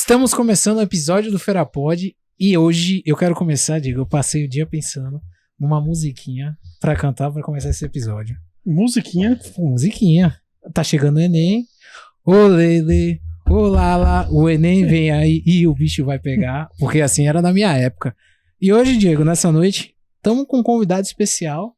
Estamos começando o episódio do Ferapod e hoje eu quero começar, Diego, eu passei o dia pensando numa musiquinha pra cantar pra começar esse episódio. Musiquinha? Musiquinha. Tá chegando o Enem. Ô Lele, ô Lala, o Enem vem aí e o bicho vai pegar, porque assim era na minha época. E hoje, Diego, nessa noite, estamos com um convidado especial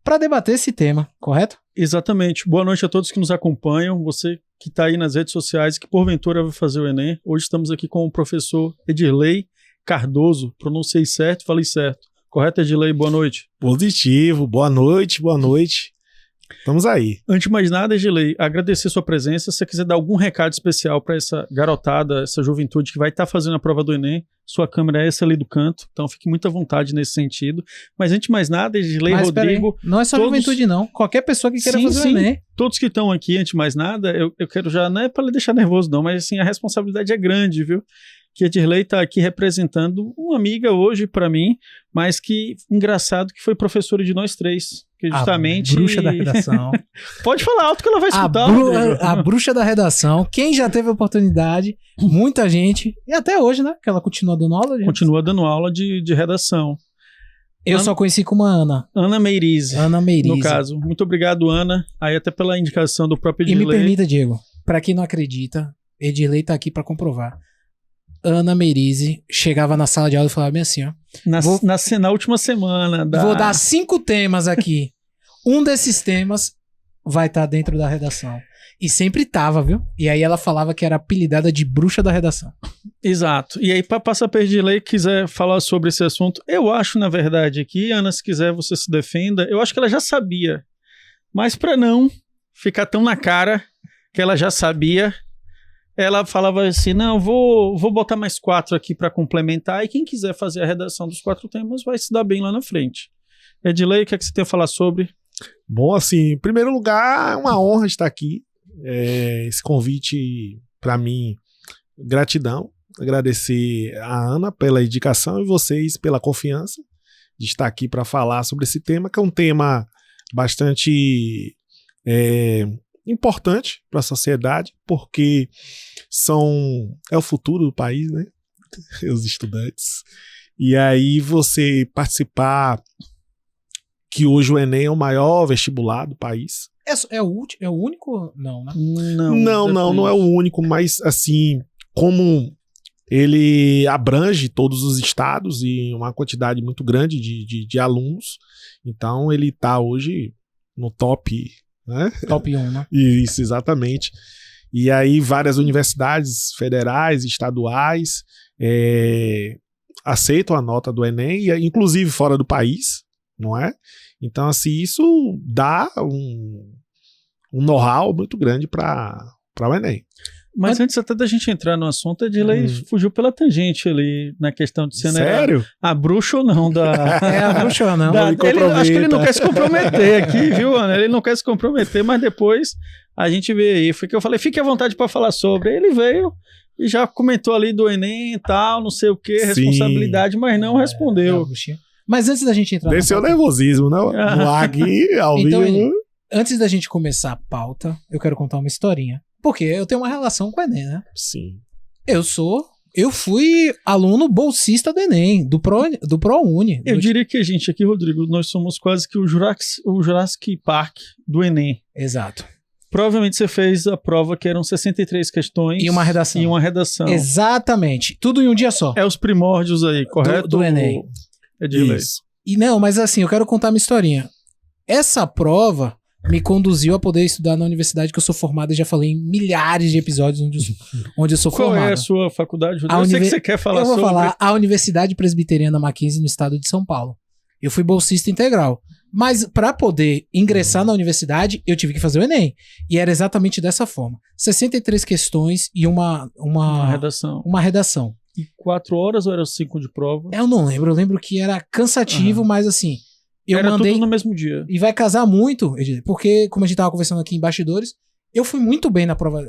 pra debater esse tema, correto? Exatamente. Boa noite a todos que nos acompanham, você que está aí nas redes sociais, que porventura vai fazer o Enem. Hoje estamos aqui com o professor Edirley Cardoso. Pronunciei certo, falei certo. Correto, Edirley? Boa noite. Positivo. Boa noite, boa noite. Estamos aí. Antes de mais nada, Edirley, agradecer sua presença. Se você quiser dar algum recado especial para essa garotada, essa juventude que vai estar fazendo a prova do Enem, sua câmera é essa ali do canto, então fique muito à vontade nesse sentido. Mas antes de mais nada, Edirley, Rodrigo... Não é só juventude não, qualquer pessoa que queira fazer o Enem. Todos que estão aqui, antes de mais nada, eu quero já, não é para deixar nervoso não, mas assim, a responsabilidade é grande, viu? Que a Edirley está aqui representando uma amiga hoje para mim, mas que, engraçado, que foi professora de nós três, que justamente... A bruxa da redação. Pode falar alto que ela vai escutar. A bruxa da redação, quem já teve a oportunidade, muita gente, e até hoje, né, que ela continua dando aula. Continua dando aula de redação. Eu só conheci como Ana. Ana Meirize. Ana Meirize. No caso. Muito obrigado, Ana, aí até pela indicação do próprio Edirley. E me permita, Diego, para quem não acredita, Edirley tá aqui para comprovar. Ana Meirize chegava na sala de aula e falava bem assim, ó. Na última semana. Vou dar 5 temas aqui. Um desses temas vai estar dentro da redação. E sempre tava, viu? E aí ela falava que era apelidada de bruxa da redação. Exato. E aí, para passar para Edirley, quiser falar sobre esse assunto, eu acho, na verdade, aqui, Ana, se quiser você se defenda, eu acho que ela já sabia. Mas para não ficar tão na cara que ela já sabia, ela falava assim, não, vou botar mais 4 aqui para complementar, e quem quiser fazer a redação dos 4 temas vai se dar bem lá na frente. Edirley, o que é que você tem a falar sobre? Bom, assim, em primeiro lugar, é uma honra estar aqui. Esse convite, para mim, gratidão. Agradecer a Ana pela indicação e vocês pela confiança de estar aqui para falar sobre esse tema, que é um tema bastante... importante para a sociedade, porque é o futuro do país, né? Os estudantes. E aí você participar, que hoje o Enem é o maior vestibular do país. É o único? Não, né? Não é o único, mas assim, como ele abrange todos os estados e uma quantidade muito grande de alunos, então ele está hoje no top... né? Top 1, né? Isso, exatamente. E aí várias universidades federais, estaduais aceitam a nota do Enem, inclusive fora do país, não é? Então, assim, isso dá um know-how muito grande para o Enem. Mas antes até da gente entrar no assunto, a Edirley fugiu pela tangente ali na questão de ser a bruxa ou não da... a bruxa ou não. Acho que ele não quer se comprometer aqui, viu, Ana? Ele não quer se comprometer, mas depois a gente vê aí. Foi que eu falei, fique à vontade para falar sobre. Ele veio e já comentou ali do Enem e tal, não sei o que, responsabilidade, mas não respondeu. Mas antes da gente entrar... Desceu o nervosismo, né? No aqui, ao vivo. Antes da gente começar a pauta, eu quero contar uma historinha. Porque eu tenho uma relação com o Enem, né? Sim. Eu fui aluno bolsista do Enem, do ProUni. Eu diria que a gente aqui, Rodrigo, nós somos quase que o Jurassic Park do Enem. Exato. Provavelmente você fez a prova que eram 63 questões. E uma redação. Exatamente. Tudo em um dia só. É os primórdios aí, correto? Do Enem. Isso. E não, mas assim, eu quero contar uma historinha. Essa prova me conduziu a poder estudar na universidade que eu sou formado, e já falei em milhares de episódios onde eu sou formado. Qual é a sua faculdade? Eu sei que você quer falar sobre. Eu vou falar a Universidade Presbiteriana Mackenzie no estado de São Paulo. Eu fui bolsista integral. Mas para poder ingressar na universidade, eu tive que fazer o Enem. E era exatamente dessa forma. 63 questões e uma redação. Uma redação. E 4 horas ou eram 5 de prova? Eu não lembro. Eu lembro que era cansativo, mas assim... Era tudo no mesmo dia. E vai casar muito, porque, como a gente tava conversando aqui em bastidores, eu fui muito bem na prova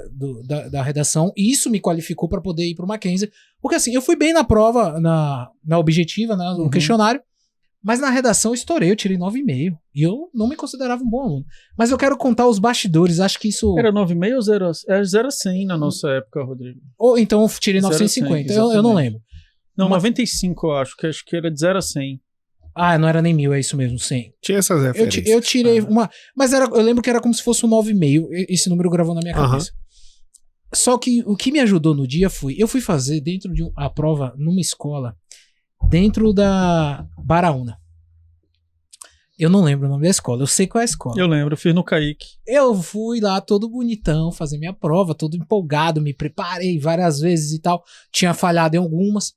da redação, e isso me qualificou para poder ir pro Mackenzie. Porque assim, eu fui bem na prova, na objetiva, né, no questionário, Mas na redação eu estourei, eu tirei 9,5. E eu não me considerava um bom aluno. Mas eu quero contar os bastidores, acho que isso... Era 9,5 ou 0? Era 0 a 100 na nossa época, Rodrigo. Ou então eu tirei 0 a 950, 100, eu não lembro. Não, 95 eu acho que era de 0 a 100. Ah, não era nem 1.000, é isso mesmo, 100. Tinha essas referências. Eu tirei uma... Mas eu lembro que era como se fosse um 9,5. Esse número gravou na minha cabeça. Só que o que me ajudou no dia foi... Eu fui fazer dentro de a prova numa escola, dentro da Baraúna. Eu não lembro o nome da escola, eu sei qual é a escola. Eu lembro, eu fiz no Kaique. Eu fui lá todo bonitão fazer minha prova, todo empolgado, me preparei várias vezes e tal. Tinha falhado em algumas.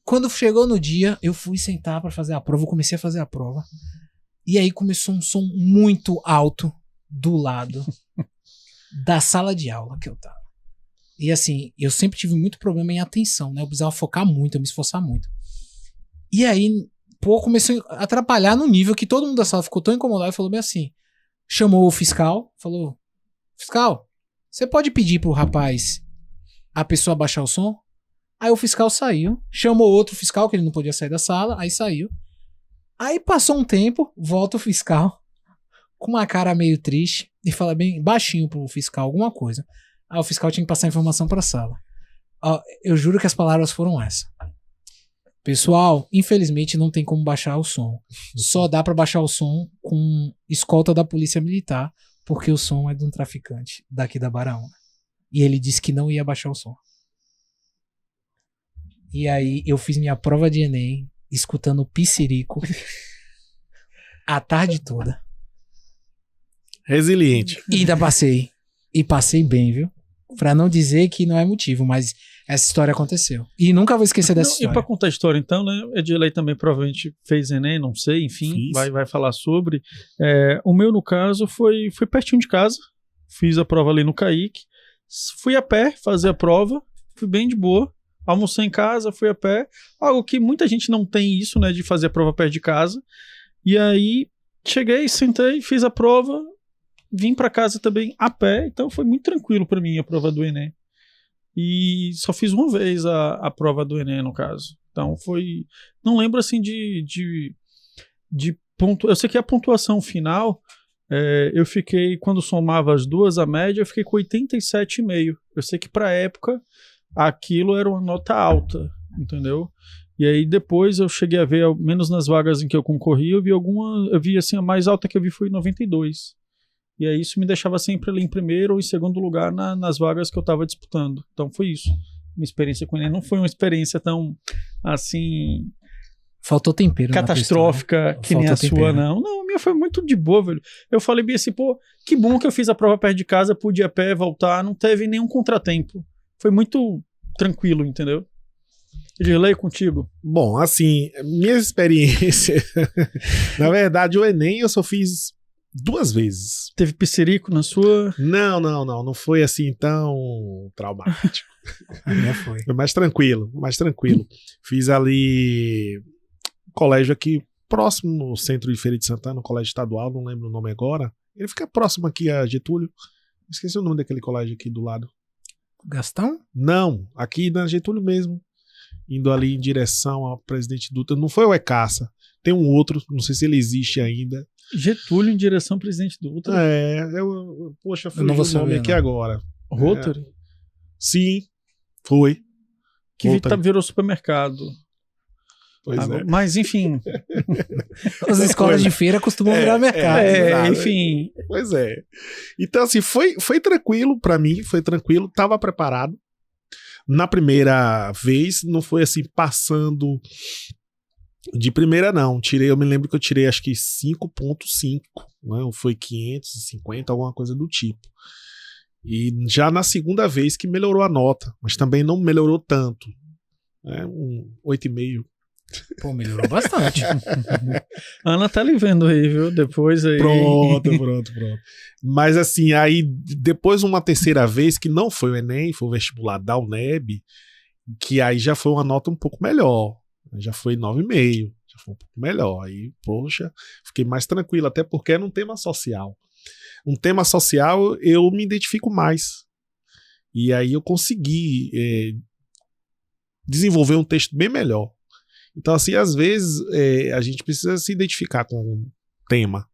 Quando chegou no dia, eu fui sentar pra fazer a prova, eu comecei a fazer a prova. E aí começou um som muito alto do lado da sala de aula que eu tava. E assim, eu sempre tive muito problema em atenção, né? Eu precisava focar muito, eu me esforçar muito. E aí... Pô, começou a atrapalhar no nível que todo mundo da sala ficou tão incomodado e falou bem assim, chamou o fiscal, falou, fiscal, você pode pedir pro rapaz a pessoa baixar o som? Aí o fiscal saiu, chamou outro fiscal, que ele não podia sair da sala, aí saiu. Aí passou um tempo, volta o fiscal, com uma cara meio triste, e fala bem baixinho pro fiscal alguma coisa. Aí o fiscal tinha que passar a informação pra sala. Eu juro que as palavras foram essas. Pessoal, infelizmente não tem como baixar o som. Só dá pra baixar o som com escolta da polícia militar, porque o som é de um traficante daqui da Baraúna. E ele disse que não ia baixar o som. E aí eu fiz minha prova de Enem, escutando o Pissirico a tarde toda. Resiliente. E ainda passei. E passei bem, viu? Pra não dizer que não é motivo, mas essa história aconteceu. E nunca vou esquecer dessa história. E pra contar a história, então, né? Edilei também provavelmente fez Enem, não sei, enfim, vai falar sobre. O meu, no caso, foi pertinho de casa. Fiz a prova ali no Kaique. Fui a pé fazer a prova. Fui bem de boa. Almocei em casa, fui a pé. Algo que muita gente não tem isso, né? De fazer a prova perto de casa. E aí, cheguei, sentei, fiz a prova. Vim pra casa também a pé. Então foi muito tranquilo pra mim a prova do Enem. E só fiz uma vez a prova do Enem, no caso. Então foi... Não lembro, assim, de ponto... Eu sei que a pontuação final, eu fiquei... Quando somava as duas, a média, eu fiquei com 87,5. Eu sei que pra época, aquilo era uma nota alta, entendeu? E aí depois eu cheguei a ver, ao menos nas vagas em que eu concorri, eu vi assim, a mais alta que eu vi foi 92. E aí isso me deixava sempre ali em primeiro ou em segundo lugar nas vagas que eu estava disputando. Então foi isso. Minha experiência com o Enem não foi uma experiência tão, assim... Faltou tempero. Catastrófica que nem a sua, não. Não, a minha foi muito de boa, velho. Eu falei bem assim, pô, que bom que eu fiz a prova perto de casa, pude ir a pé, voltar, não teve nenhum contratempo. Foi muito tranquilo, entendeu? Edilei, contigo. Bom, assim, minha experiência... Na verdade, o Enem eu só fiz 2 vezes. Teve pissirico na sua? Não foi assim tão traumático. Foi mais tranquilo. Fiz ali colégio aqui próximo no centro de Feira de Santana, um colégio estadual, não lembro o nome agora. Ele fica próximo aqui a Getúlio. Esqueci o nome daquele colégio aqui do lado. Gastão? Não, aqui na Getúlio mesmo. Indo ali em direção ao Presidente Dutra. Não foi o ECASA. Tem um outro, não sei se ele existe ainda. Getúlio em direção ao Presidente Dutra. Poxa, fui o nome aqui agora. Rotary? Sim, foi. Que virou supermercado. Pois é. Mas, enfim. As escolas de feira costumam virar mercado. Enfim. Pois é. Então, assim, foi tranquilo pra mim, foi tranquilo, tava preparado. Na primeira vez, não foi assim, passando de primeira, não. Eu me lembro que eu tirei acho que 5,5, né? Ou foi 550, alguma coisa do tipo. E já na segunda vez que melhorou a nota, mas também não melhorou tanto. Um 8,5. Pô, melhorou bastante. Ana tá lhe vendo aí, viu? Depois aí. Pronto. Mas assim, aí depois uma terceira vez, que não foi o Enem, foi o vestibular da UNEB, que aí já foi uma nota um pouco melhor. Já foi 9,5. Já foi um pouco melhor. Aí, poxa, fiquei mais tranquilo, até porque era um tema social. Um tema social eu me identifico mais. E aí eu consegui desenvolver um texto bem melhor. Então, assim, às vezes a gente precisa se identificar com um tema.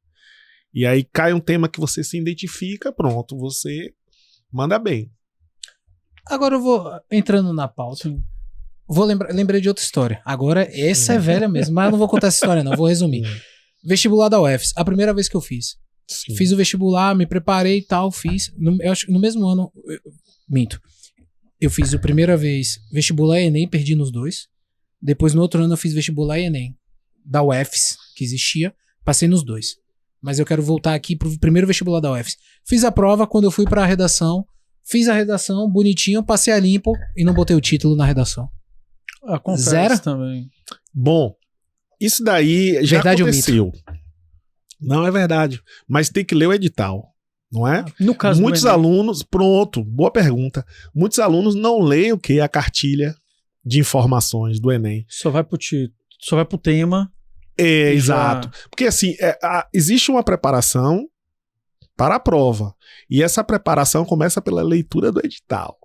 E aí cai um tema que você se identifica, pronto, você manda bem. Agora eu vou entrando na pauta. Lembrei de outra história. Agora, essa é velha mesmo, mas eu não vou contar essa história não, vou resumir. Vestibular da UFES, a primeira vez que eu fiz. Sim. Fiz o vestibular, me preparei e tal, fiz. Eu acho que no mesmo ano, minto. Eu fiz a primeira vez vestibular e Enem, perdi nos dois. Depois, no outro ano, eu fiz vestibular e Enem, da UFES, que existia, passei nos dois. Mas eu quero voltar aqui pro primeiro vestibular da UFES. Fiz a prova, quando eu fui pra redação, fiz a redação, bonitinho, passei a limpo e não botei o título na redação. Acontece Zero? também. Bom, isso daí já Verdade ou aconteceu. Não é verdade, mas tem que ler o edital, não é? No caso Muitos do Enem, alunos, pronto, boa pergunta. Muitos alunos não leem o que? A cartilha de informações do Enem. só vai pro título, só vai pro tema. É, E exato. Porque assim, existe uma preparação para a prova. E essa preparação começa pela leitura do edital.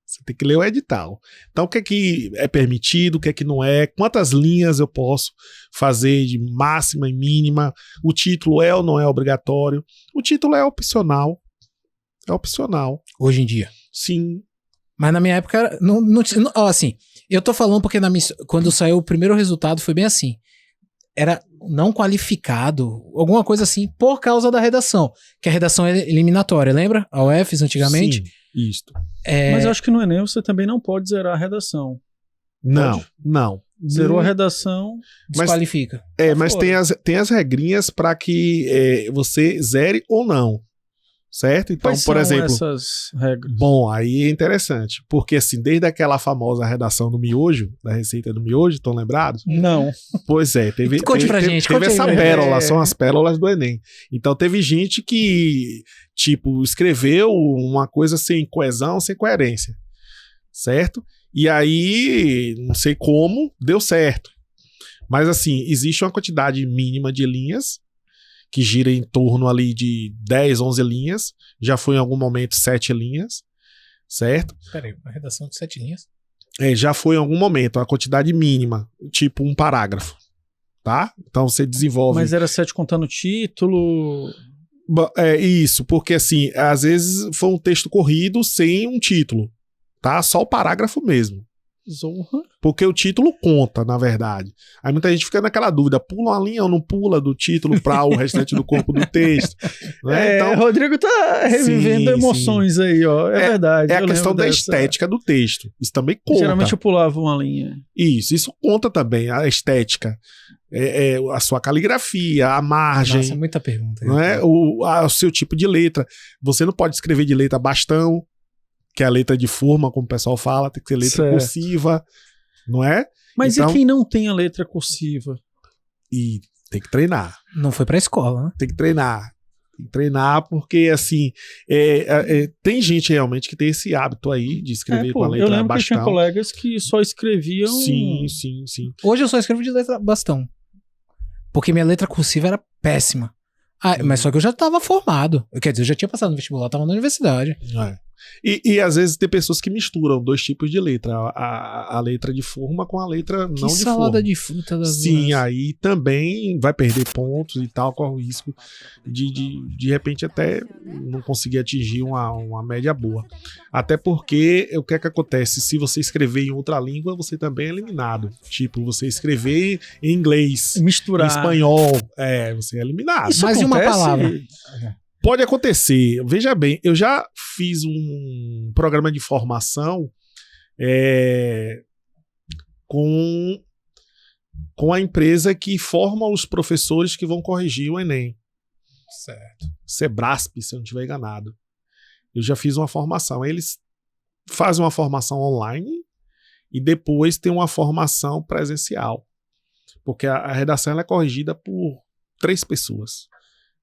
Você tem que ler o edital. Então, o que é permitido, o que não é, quantas linhas eu posso fazer de máxima e mínima, o título é ou não é obrigatório. O título é opcional. É opcional. Hoje em dia. Sim. Mas na minha época, assim, eu tô falando porque quando saiu o primeiro resultado foi bem assim. Era não qualificado, alguma coisa assim, por causa da redação. Que a redação é eliminatória, lembra? A UFES antigamente. Sim, isto. Mas eu acho que no Enem você também não pode zerar a redação. Não, Pode? não. Zerou a redação. Desqualifica. Mas tem as regrinhas para que você zere ou não. Certo? Então, Quais por são exemplo. essas regras? Bom, aí é interessante. Porque, assim, desde aquela famosa redação do miojo, da receita do miojo, estão lembrados? Não. Pois é, Conte pra gente, teve conte aí essa pra pérola, gente. são as pérolas do Enem. Então, teve gente que, tipo, escreveu uma coisa sem coesão, sem coerência. Certo? E aí, não sei como, deu certo. Mas, assim, existe uma quantidade mínima de linhas que gira em torno ali de 10, 11 linhas. Já foi em algum momento 7 linhas, certo? Peraí, uma redação de 7 linhas? Já foi em algum momento, a quantidade mínima, tipo um parágrafo, tá? Então você desenvolve... Mas era 7 contando o título. É isso, porque assim, às vezes foi um texto corrido sem um título, tá? Só o parágrafo mesmo. Zorra. Porque o título conta, na verdade. Aí muita gente fica naquela dúvida, pula uma linha ou não pula do título para o restante do corpo do texto. Né? Então, Rodrigo tá revivendo sim, emoções aí, ó. É verdade. é a eu questão lembro da dessa. estética do texto. Isso também conta. Geralmente eu pulava uma linha. Isso conta também, a estética. A sua caligrafia, a margem. Nossa, muita pergunta. Não é? O seu tipo de letra. Você não pode escrever de letra bastão, que é a letra de forma, como o pessoal fala, tem que ser letra Certo. cursiva, não é? Mas Então- e quem não tem a letra cursiva? E tem que treinar. Não foi pra escola, né? Tem que treinar. Tem que treinar porque, assim, tem gente realmente que tem esse hábito aí de escrever com a eu letra lembro que tinha bastão. colegas que só escreviam. Sim. Hoje eu só escrevo de letra bastão. Porque minha letra cursiva era péssima. Mas só que eu já tava formado. Quer dizer, eu já tinha passado no vestibular, tava na universidade. É. E às vezes tem pessoas que misturam dois tipos de letra. A letra de forma com a letra não Que de salada forma. de fruta das Sim, duas. aí também vai perder pontos e tal, corre o risco de repente até não conseguir atingir uma média boa. Até porque o que é que acontece? Se você escrever em outra língua, você também é eliminado. Tipo, você escrever em inglês, em Misturar. espanhol, você é eliminado. Isso Mais de uma acontece? palavra. Pode acontecer. Veja bem, eu já fiz um programa de formação com a empresa que forma os professores que vão corrigir o Enem. Certo. Sebrasp, se eu não estiver enganado. Eu já fiz uma formação. Eles fazem uma formação online e depois tem uma formação presencial. Porque a redação ela é corrigida por 3 pessoas.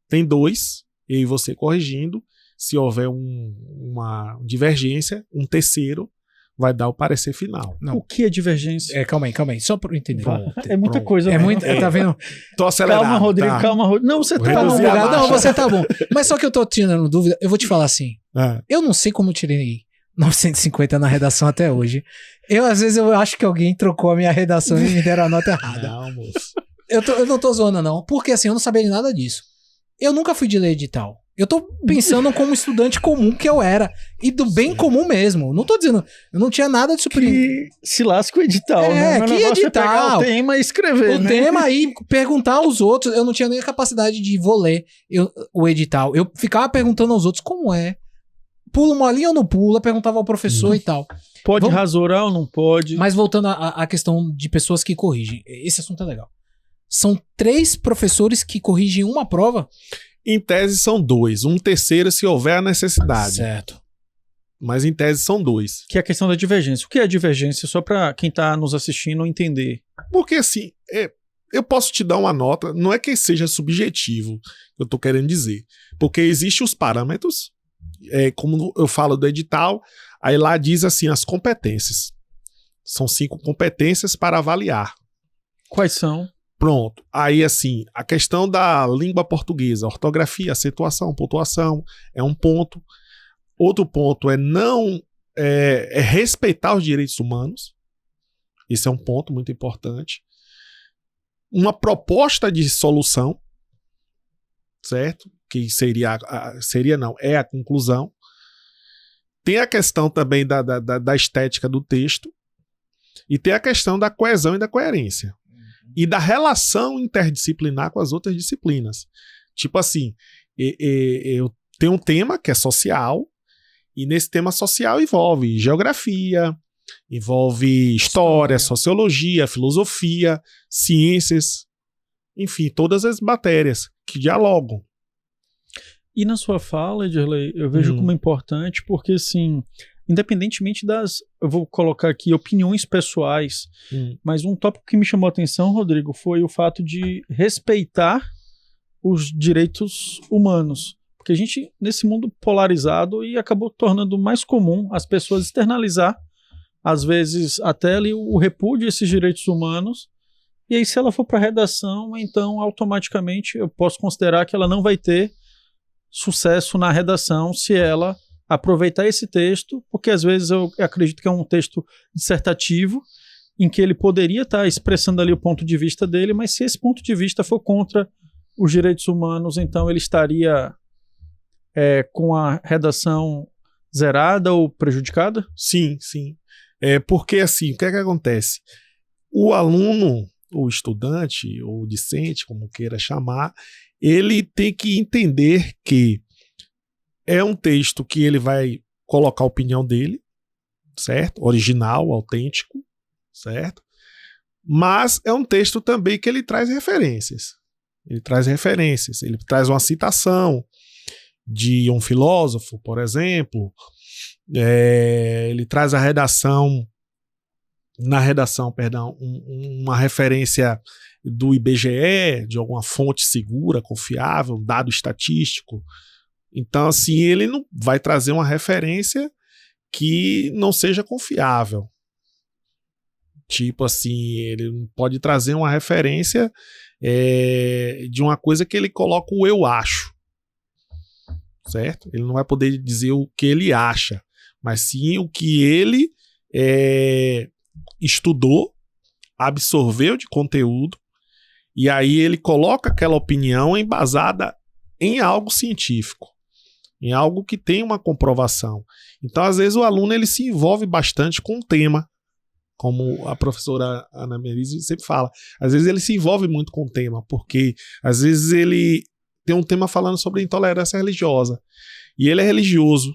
Tem 2, eu e você corrigindo. Se houver uma divergência, um terceiro vai dar o parecer final. Não. O que é divergência? Calma aí. Só pra eu entender. É muita Pronto. coisa. É né? muito. Tá vendo? Tô acelerado. Calma, Rodrigo, tá? calma, Rodrigo. Não, você tá Reduzir Tá a bugado. marcha. Não, você tá bom. Mas só que eu tô tirando dúvida, eu vou te falar assim. É. Eu não sei como eu tirei 950 na redação até hoje. Às vezes, eu acho que alguém trocou a minha redação e me deram a nota errada. Não, moço. Eu não tô zoando, não. Porque, assim, eu não sabia de nada disso. Eu nunca fui de ler edital. Eu tô pensando como estudante comum que eu era. E do bem comum mesmo. Não tô dizendo... Eu não tinha nada de surpreendente. Que se lasca o edital, né? Que negócio edital? É pegar o tema e escrever, O tema aí, perguntar aos outros. Eu não tinha nem a capacidade de vou ler o edital. Eu ficava perguntando aos outros como é. Pula uma linha ou não pula? Perguntava ao professor e tal. Pode rasurar ou não pode? Mas voltando à questão de pessoas que corrigem. Esse assunto é legal. São 3 professores que corrigem uma prova? Em tese são 2. Um terceiro se houver a necessidade. Certo. Mas em tese são 2. Que é a questão da divergência. O que é divergência? Só para quem tá nos assistindo entender. Porque assim, eu posso te dar uma nota, não é que seja subjetivo, eu tô querendo dizer. Porque existem os parâmetros, como eu falo do edital, aí lá diz assim, as competências. São 5 competências para avaliar. Quais são? Pronto. Aí, assim, a questão da língua portuguesa, ortografia, acentuação, pontuação, é um ponto. Outro ponto é respeitar os direitos humanos. Esse é um ponto muito importante. Uma proposta de solução, certo? Que é a conclusão. Tem a questão também da estética do texto. E tem a questão da coesão e da coerência. E da relação interdisciplinar com as outras disciplinas. Tipo assim, eu tenho um tema que é social, e nesse tema social envolve geografia, envolve história, sociologia, filosofia, ciências, enfim, todas as matérias que dialogam. E na sua fala, Edirley, eu vejo como importante, porque assim, independentemente eu vou colocar aqui opiniões pessoais, mas um tópico que me chamou a atenção, Rodrigo, foi o fato de respeitar os direitos humanos. Porque a gente, nesse mundo polarizado, e acabou tornando mais comum as pessoas externalizar, às vezes até ali o repúdio a esses direitos humanos, e aí se ela for para a redação, então automaticamente eu posso considerar que ela não vai ter sucesso na redação se ela aproveitar esse texto, porque às vezes eu acredito que é um texto dissertativo, em que ele poderia estar expressando ali o ponto de vista dele, mas se esse ponto de vista for contra os direitos humanos, então ele estaria com a redação zerada ou prejudicada? Sim, sim. Porque assim, o que é que acontece? O aluno, o estudante, ou discente, como queira chamar, ele tem que entender que é um texto que ele vai colocar a opinião dele, certo? Original, autêntico, certo? Mas é um texto também que ele traz referências. Ele traz uma citação de um filósofo, por exemplo. Ele traz uma referência do IBGE, de alguma fonte segura, confiável, um dado estatístico. Então, assim, ele não vai trazer uma referência que não seja confiável. Tipo assim, ele pode trazer uma referência de uma coisa que ele coloca o eu acho. Certo? Ele não vai poder dizer o que ele acha, mas sim o que ele estudou, absorveu de conteúdo, e aí ele coloca aquela opinião embasada em algo científico, em algo que tem uma comprovação. Então, às vezes, o aluno ele se envolve bastante com o tema, como a professora Ana Melise sempre fala. Às vezes ele se envolve muito com o tema, porque às vezes ele tem um tema falando sobre intolerância religiosa, e ele é religioso,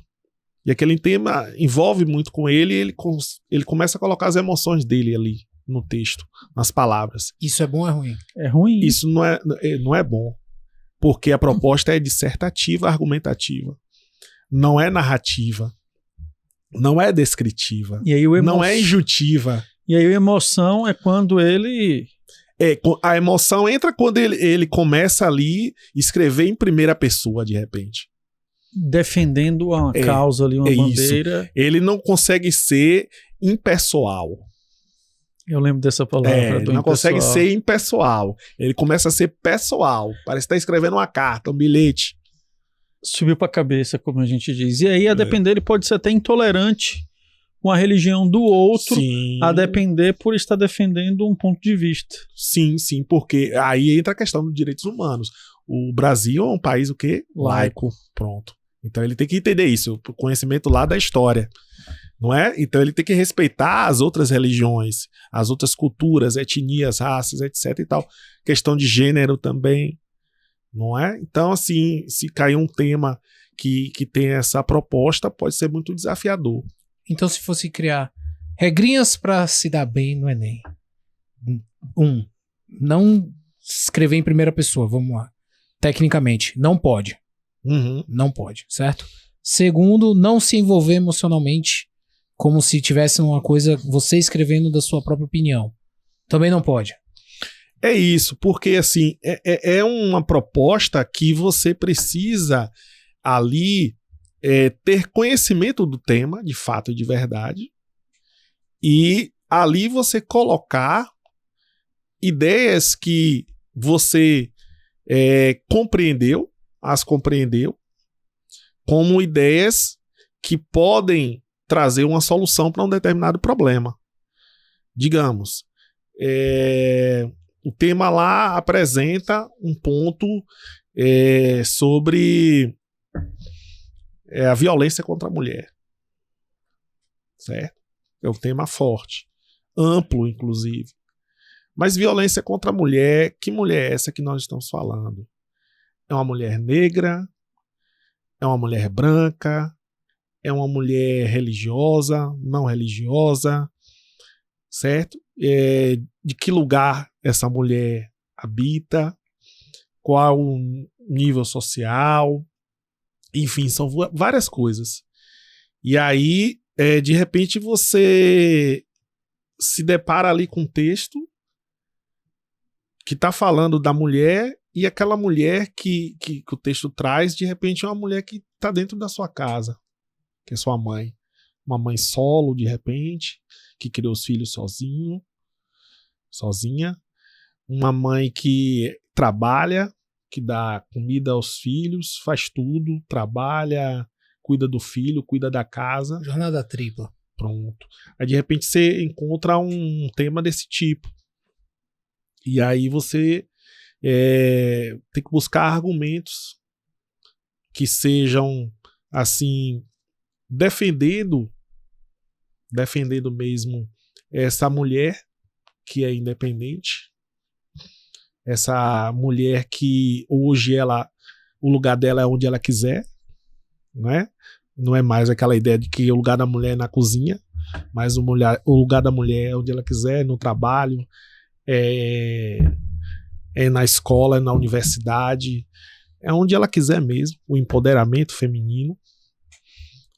e aquele tema envolve muito com ele, e ele começa a colocar as emoções dele ali no texto, nas palavras. Isso é bom ou é ruim? É ruim. Isso não é bom, porque a proposta é dissertativa, argumentativa, não é narrativa, não é descritiva, e aí não é injutiva. E aí a emoção é quando ele... A emoção entra quando ele começa ali a escrever em primeira pessoa, de repente. Defendendo uma causa ali, uma bandeira. Isso. Ele não consegue ser impessoal. Eu lembro dessa palavra. Ele não consegue ser impessoal. Ele começa a ser pessoal. Parece que está escrevendo uma carta, um bilhete. subiu para a cabeça, como a gente diz. E aí, a depender, ele pode ser até intolerante com a religião do outro, Sim. a depender por estar defendendo um ponto de vista. Sim, porque aí entra a questão dos direitos humanos. O Brasil é um país o quê? Laico. Pronto. Então ele tem que entender isso, o conhecimento lá da história. Não é? Então ele tem que respeitar as outras religiões, as outras culturas, etnias, raças, etc e tal. Questão de gênero também, não é? Então, assim, se cair um tema que tem essa proposta, pode ser muito desafiador. Então, se fosse criar regrinhas para se dar bem no Enem. Não escrever em primeira pessoa, vamos lá. Tecnicamente, não pode. Não pode, certo? Segundo, não se envolver emocionalmente como se tivesse uma coisa, você escrevendo da sua própria opinião. Também não pode. É isso, porque assim, é uma proposta que você precisa ali ter conhecimento do tema, de fato e de verdade, e ali você colocar ideias que você compreendeu como ideias que podem trazer uma solução para um determinado problema. Digamos, o tema lá apresenta um ponto sobre a violência contra a mulher. Certo? É um tema forte, amplo, inclusive. Mas violência contra a mulher, que mulher é essa que nós estamos falando? É uma mulher negra? É uma mulher branca? É uma mulher religiosa, não religiosa? Certo? De que lugar essa mulher habita? Qual o nível social? Enfim, são várias coisas. E aí, de repente, você se depara ali com um texto que está falando da mulher, e aquela mulher que o texto traz, de repente é uma mulher que está dentro da sua casa, que é sua mãe. Uma mãe solo, de repente, que criou os filhos sozinha. Uma mãe que trabalha, que dá comida aos filhos, faz tudo, trabalha, cuida do filho, cuida da casa. Jornada tripla. Pronto. Aí de repente você encontra um tema desse tipo. E aí você tem que buscar argumentos que sejam, assim, defendendo mesmo essa mulher que é independente, essa mulher que hoje o lugar dela é onde ela quiser, né? Não é mais aquela ideia de que o lugar da mulher é na cozinha, mas o lugar da mulher é onde ela quiser, no trabalho, na escola, na universidade, é onde ela quiser mesmo, o empoderamento feminino,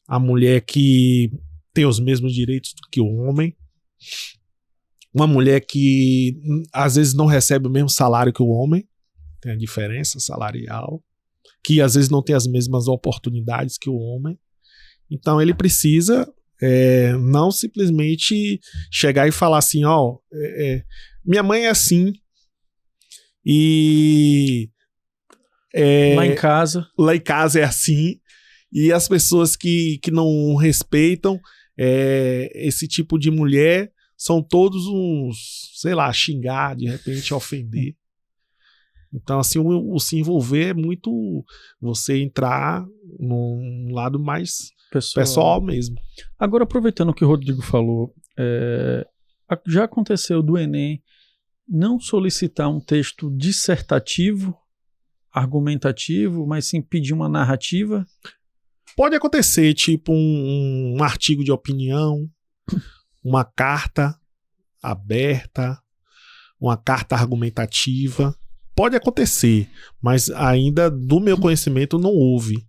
a mulher que tem os mesmos direitos que o homem, uma mulher que às vezes não recebe o mesmo salário que o homem, tem a diferença salarial, que às vezes não tem as mesmas oportunidades que o homem. Então ele precisa não simplesmente chegar e falar assim, minha mãe é assim, e lá em casa é assim, e as pessoas que não respeitam esse tipo de mulher são todos uns, sei lá, xingar, de repente ofender. Então, assim, o se envolver é muito você entrar num lado mais pessoal mesmo. Agora, aproveitando o que o Rodrigo falou, já aconteceu do Enem não solicitar um texto dissertativo, argumentativo, mas sim pedir uma narrativa? Pode acontecer, tipo um artigo de opinião, uma carta aberta, uma carta argumentativa. Pode acontecer, mas ainda do meu conhecimento não houve.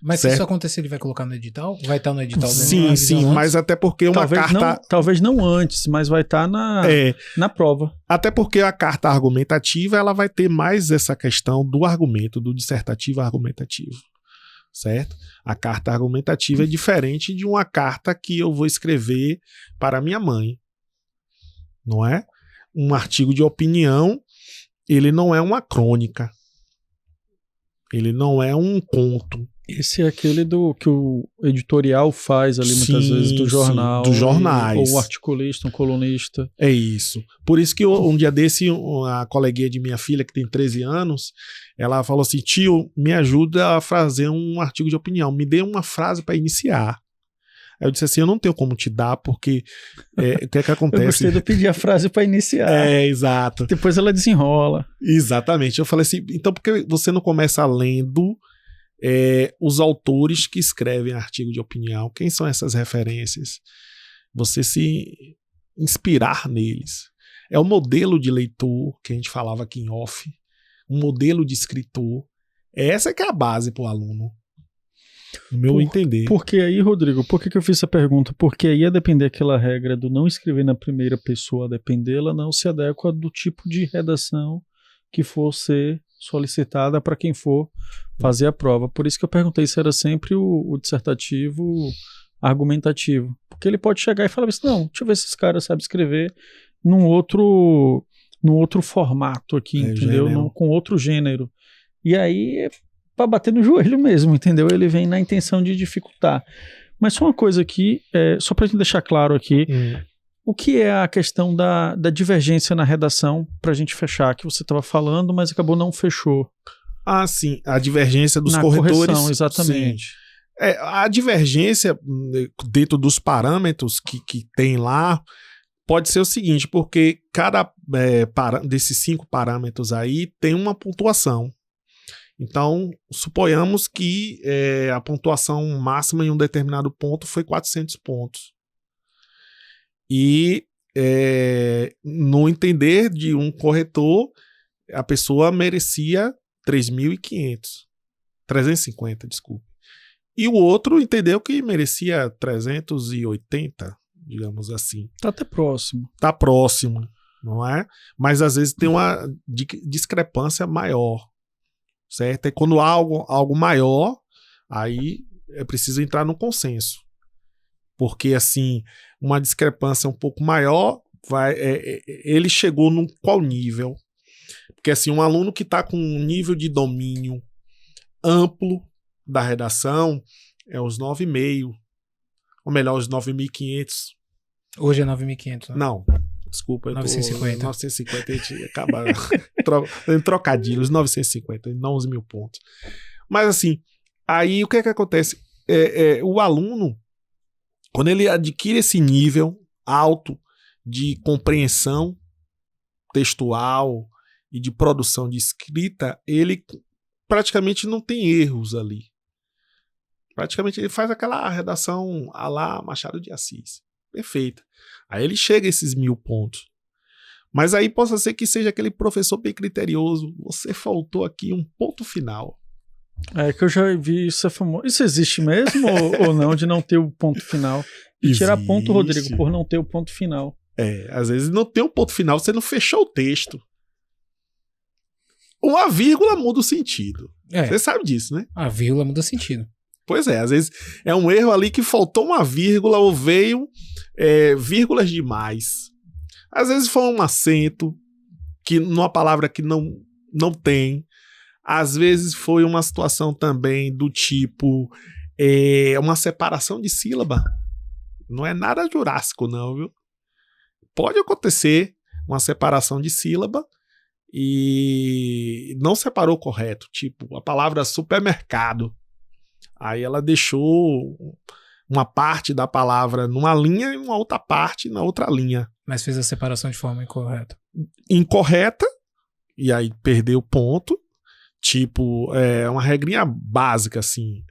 Mas certo? se isso acontecer, ele vai colocar no edital? Vai estar no edital? Sim, mas até porque uma carta... Talvez não antes, mas vai estar na prova. Até porque a carta argumentativa ela vai ter mais essa questão do argumento, do dissertativo argumentativo. Certo? A carta argumentativa é diferente de uma carta que eu vou escrever para minha mãe. Não é? Um artigo de opinião, ele não é uma crônica. Ele não é um conto. Esse é aquele que o editorial faz ali muitas vezes do jornal. Dos jornais. Ou o articulista, um colunista. É isso. Por isso que um dia desse, a coleguinha de minha filha, que tem 13 anos, ela falou assim, tio, me ajuda a fazer um artigo de opinião. Me dê uma frase para iniciar. Aí eu disse assim, eu não tenho como te dar, porque o que é que acontece? Eu gostei de pedir a frase para iniciar. Exato. Depois ela desenrola. Exatamente. Eu falei assim, então por que você não começa lendo os autores que escrevem artigo de opinião? Quem são essas referências? Você se inspirar neles. É o modelo de leitor que a gente falava aqui em off, um modelo de escritor. Essa que é a base para o aluno. No meu entender. Porque aí, Rodrigo, por que eu fiz essa pergunta? Porque aí, a depender daquela regra do não escrever na primeira pessoa, a depender, ela não se adequa do tipo de redação que for ser solicitada para quem for fazer a prova. Por isso que eu perguntei se era sempre o dissertativo argumentativo. Porque ele pode chegar e falar assim, não, deixa eu ver se esse cara sabe escrever num outro formato aqui, entendeu? Com outro gênero. E aí para bater no joelho mesmo, entendeu? Ele vem na intenção de dificultar. Mas só uma coisa aqui, só para a gente deixar claro aqui, o que é a questão da divergência na redação, para a gente fechar, que você estava falando, mas acabou não fechou. Ah, sim, a divergência dos na corretores. Correção, exatamente. Sim. A divergência dentro dos parâmetros que tem lá pode ser o seguinte, porque cada desses 5 parâmetros aí tem uma pontuação. Então, suponhamos que a pontuação máxima em um determinado ponto foi 400 pontos. E, no entender de um corretor, a pessoa merecia 350, desculpe. E o outro entendeu que merecia 380, digamos assim. Tá até próximo. Tá próximo, não é? Mas às vezes tem uma discrepância maior. Certo? E quando há algo maior, aí é preciso entrar no consenso. Porque, assim, uma discrepância um pouco maior, ele chegou num qual nível? Porque, assim, um aluno que está com um nível de domínio amplo da redação é os 9,5. Ou melhor, os 9.500. Hoje é 9.500, né? Não. Desculpa, 950. 950 a gente acaba em trocadilhos, 950, não 11 mil pontos. Mas assim, aí o que é que acontece? O aluno, quando ele adquire esse nível alto de compreensão textual e de produção de escrita, ele praticamente não tem erros ali. Praticamente ele faz aquela redação à la Machado de Assis. Perfeita. Aí ele chega a esses 1.000 pontos. Mas aí possa ser que seja aquele professor bem criterioso. Você faltou aqui um ponto final. É que eu já vi isso, é famoso. Isso existe mesmo ou não, de não ter o ponto final? E tirar ponto, Rodrigo, por não ter o ponto final. Às vezes não tem um ponto final, você não fechou o texto. Uma vírgula muda o sentido. Você sabe disso, né? A vírgula muda o sentido. Pois às vezes é um erro ali que faltou uma vírgula ou veio vírgulas demais. Às vezes foi um acento que numa palavra que não tem. Às vezes foi uma situação também do tipo uma separação de sílaba. Não é nada jurássico não, viu? Pode acontecer uma separação de sílaba e não separou correto. Tipo, a palavra supermercado. Aí ela deixou uma parte da palavra numa linha e uma outra parte na outra linha. Mas fez a separação de forma incorreta. Incorreta, e aí perdeu o ponto. Tipo, uma regrinha básica, assim.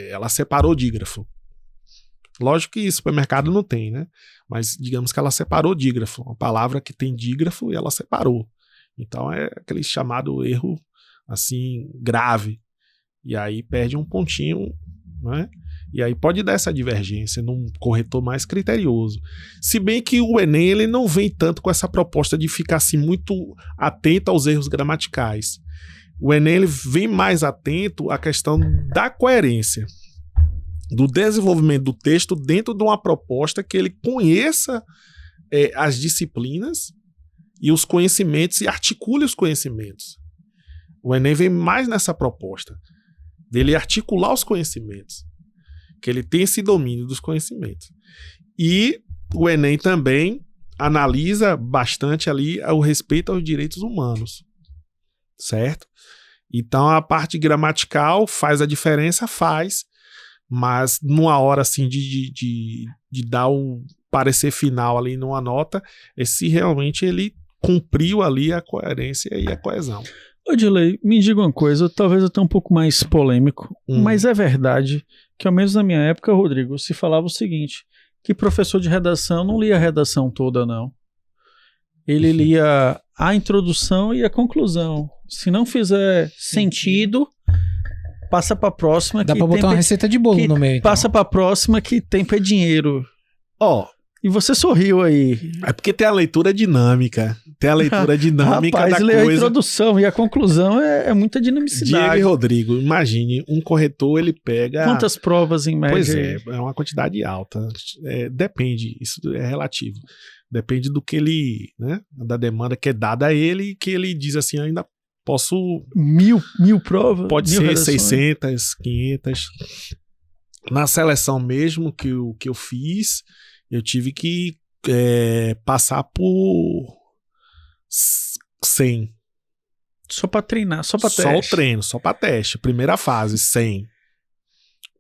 Ela separou o dígrafo. Lógico que supermercado não tem, né? Mas digamos que ela separou o dígrafo. Uma palavra que tem dígrafo e ela separou. Então é aquele chamado erro, assim, grave. E aí perde um pontinho, né? E aí pode dar essa divergência num corretor mais criterioso. Se bem que o Enem ele não vem tanto com essa proposta de ficar assim, muito atento aos erros gramaticais. O Enem ele vem mais atento à questão da coerência, do desenvolvimento do texto dentro de uma proposta que ele conheça as disciplinas e os conhecimentos e articule os conhecimentos. O Enem vem mais nessa proposta, dele articular os conhecimentos, que ele tem esse domínio dos conhecimentos. E o Enem também analisa bastante ali o respeito aos direitos humanos, certo? Então a parte gramatical faz a diferença, mas numa hora assim de dar o parecer final ali numa nota, é se realmente ele cumpriu ali a coerência e a coesão. Ô Dilei, me diga uma coisa, talvez até um pouco mais polêmico, mas é verdade que ao menos na minha época, Rodrigo, se falava o seguinte, que professor de redação não lia a redação toda, não. Ele lia a introdução e a conclusão. Se não fizer sentido, passa para a próxima. Dá para botar uma receita de bolo no meio. Então. Passa para a próxima que tempo é dinheiro. E você sorriu aí. É porque tem a leitura dinâmica. Tem a leitura dinâmica Rapaz, da coisa. Rapaz, a introdução e a conclusão é muita dinamicidade. Diego e Rodrigo, imagine, um corretor, ele pega... Quantas provas em média? Pois é uma quantidade alta. Depende, isso é relativo. Depende do que ele, né, da demanda que é dada a ele, que ele diz assim, ainda posso... Mil provas? Pode ser redações. 600, 500. Na seleção mesmo que eu fiz, eu tive que passar por 100. Só para treinar, só para teste. Só o treino, só para teste. Primeira fase, 100.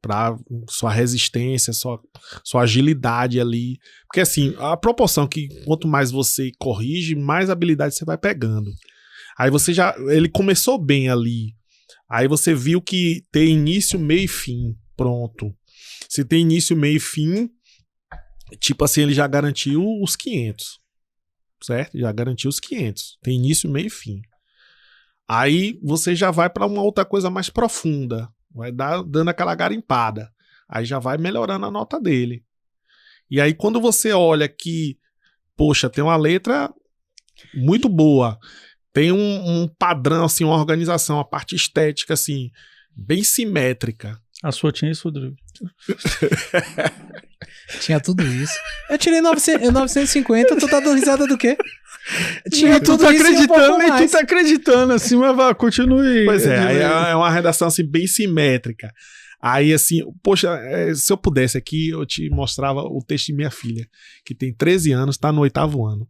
Para sua resistência, sua agilidade ali. Porque assim, a proporção que quanto mais você corrige, mais habilidade você vai pegando. Aí ele começou bem ali. Aí você viu que tem início, meio e fim. Pronto. Se tem início, meio e fim, tipo assim, ele já garantiu os 500. Certo? Já garantiu os 500. Tem início, meio e fim. Aí você já vai para uma outra coisa mais profunda. Vai dando aquela garimpada. Aí já vai melhorando a nota dele. E aí quando você olha que, poxa, tem uma letra muito boa, tem um padrão, assim, uma organização, uma parte estética, assim, bem simétrica. A sua tinha isso, Rodrigo? Tinha tudo isso. Eu tirei 950, tu tá dando risada do quê? Tinha tudo isso acreditando, e tu tá acreditando, assim, mas vá, continue. Pois é uma redação assim bem simétrica. Aí assim, poxa, se eu pudesse aqui, eu te mostrava o texto de minha filha, que tem 13 anos, tá no 8º ano.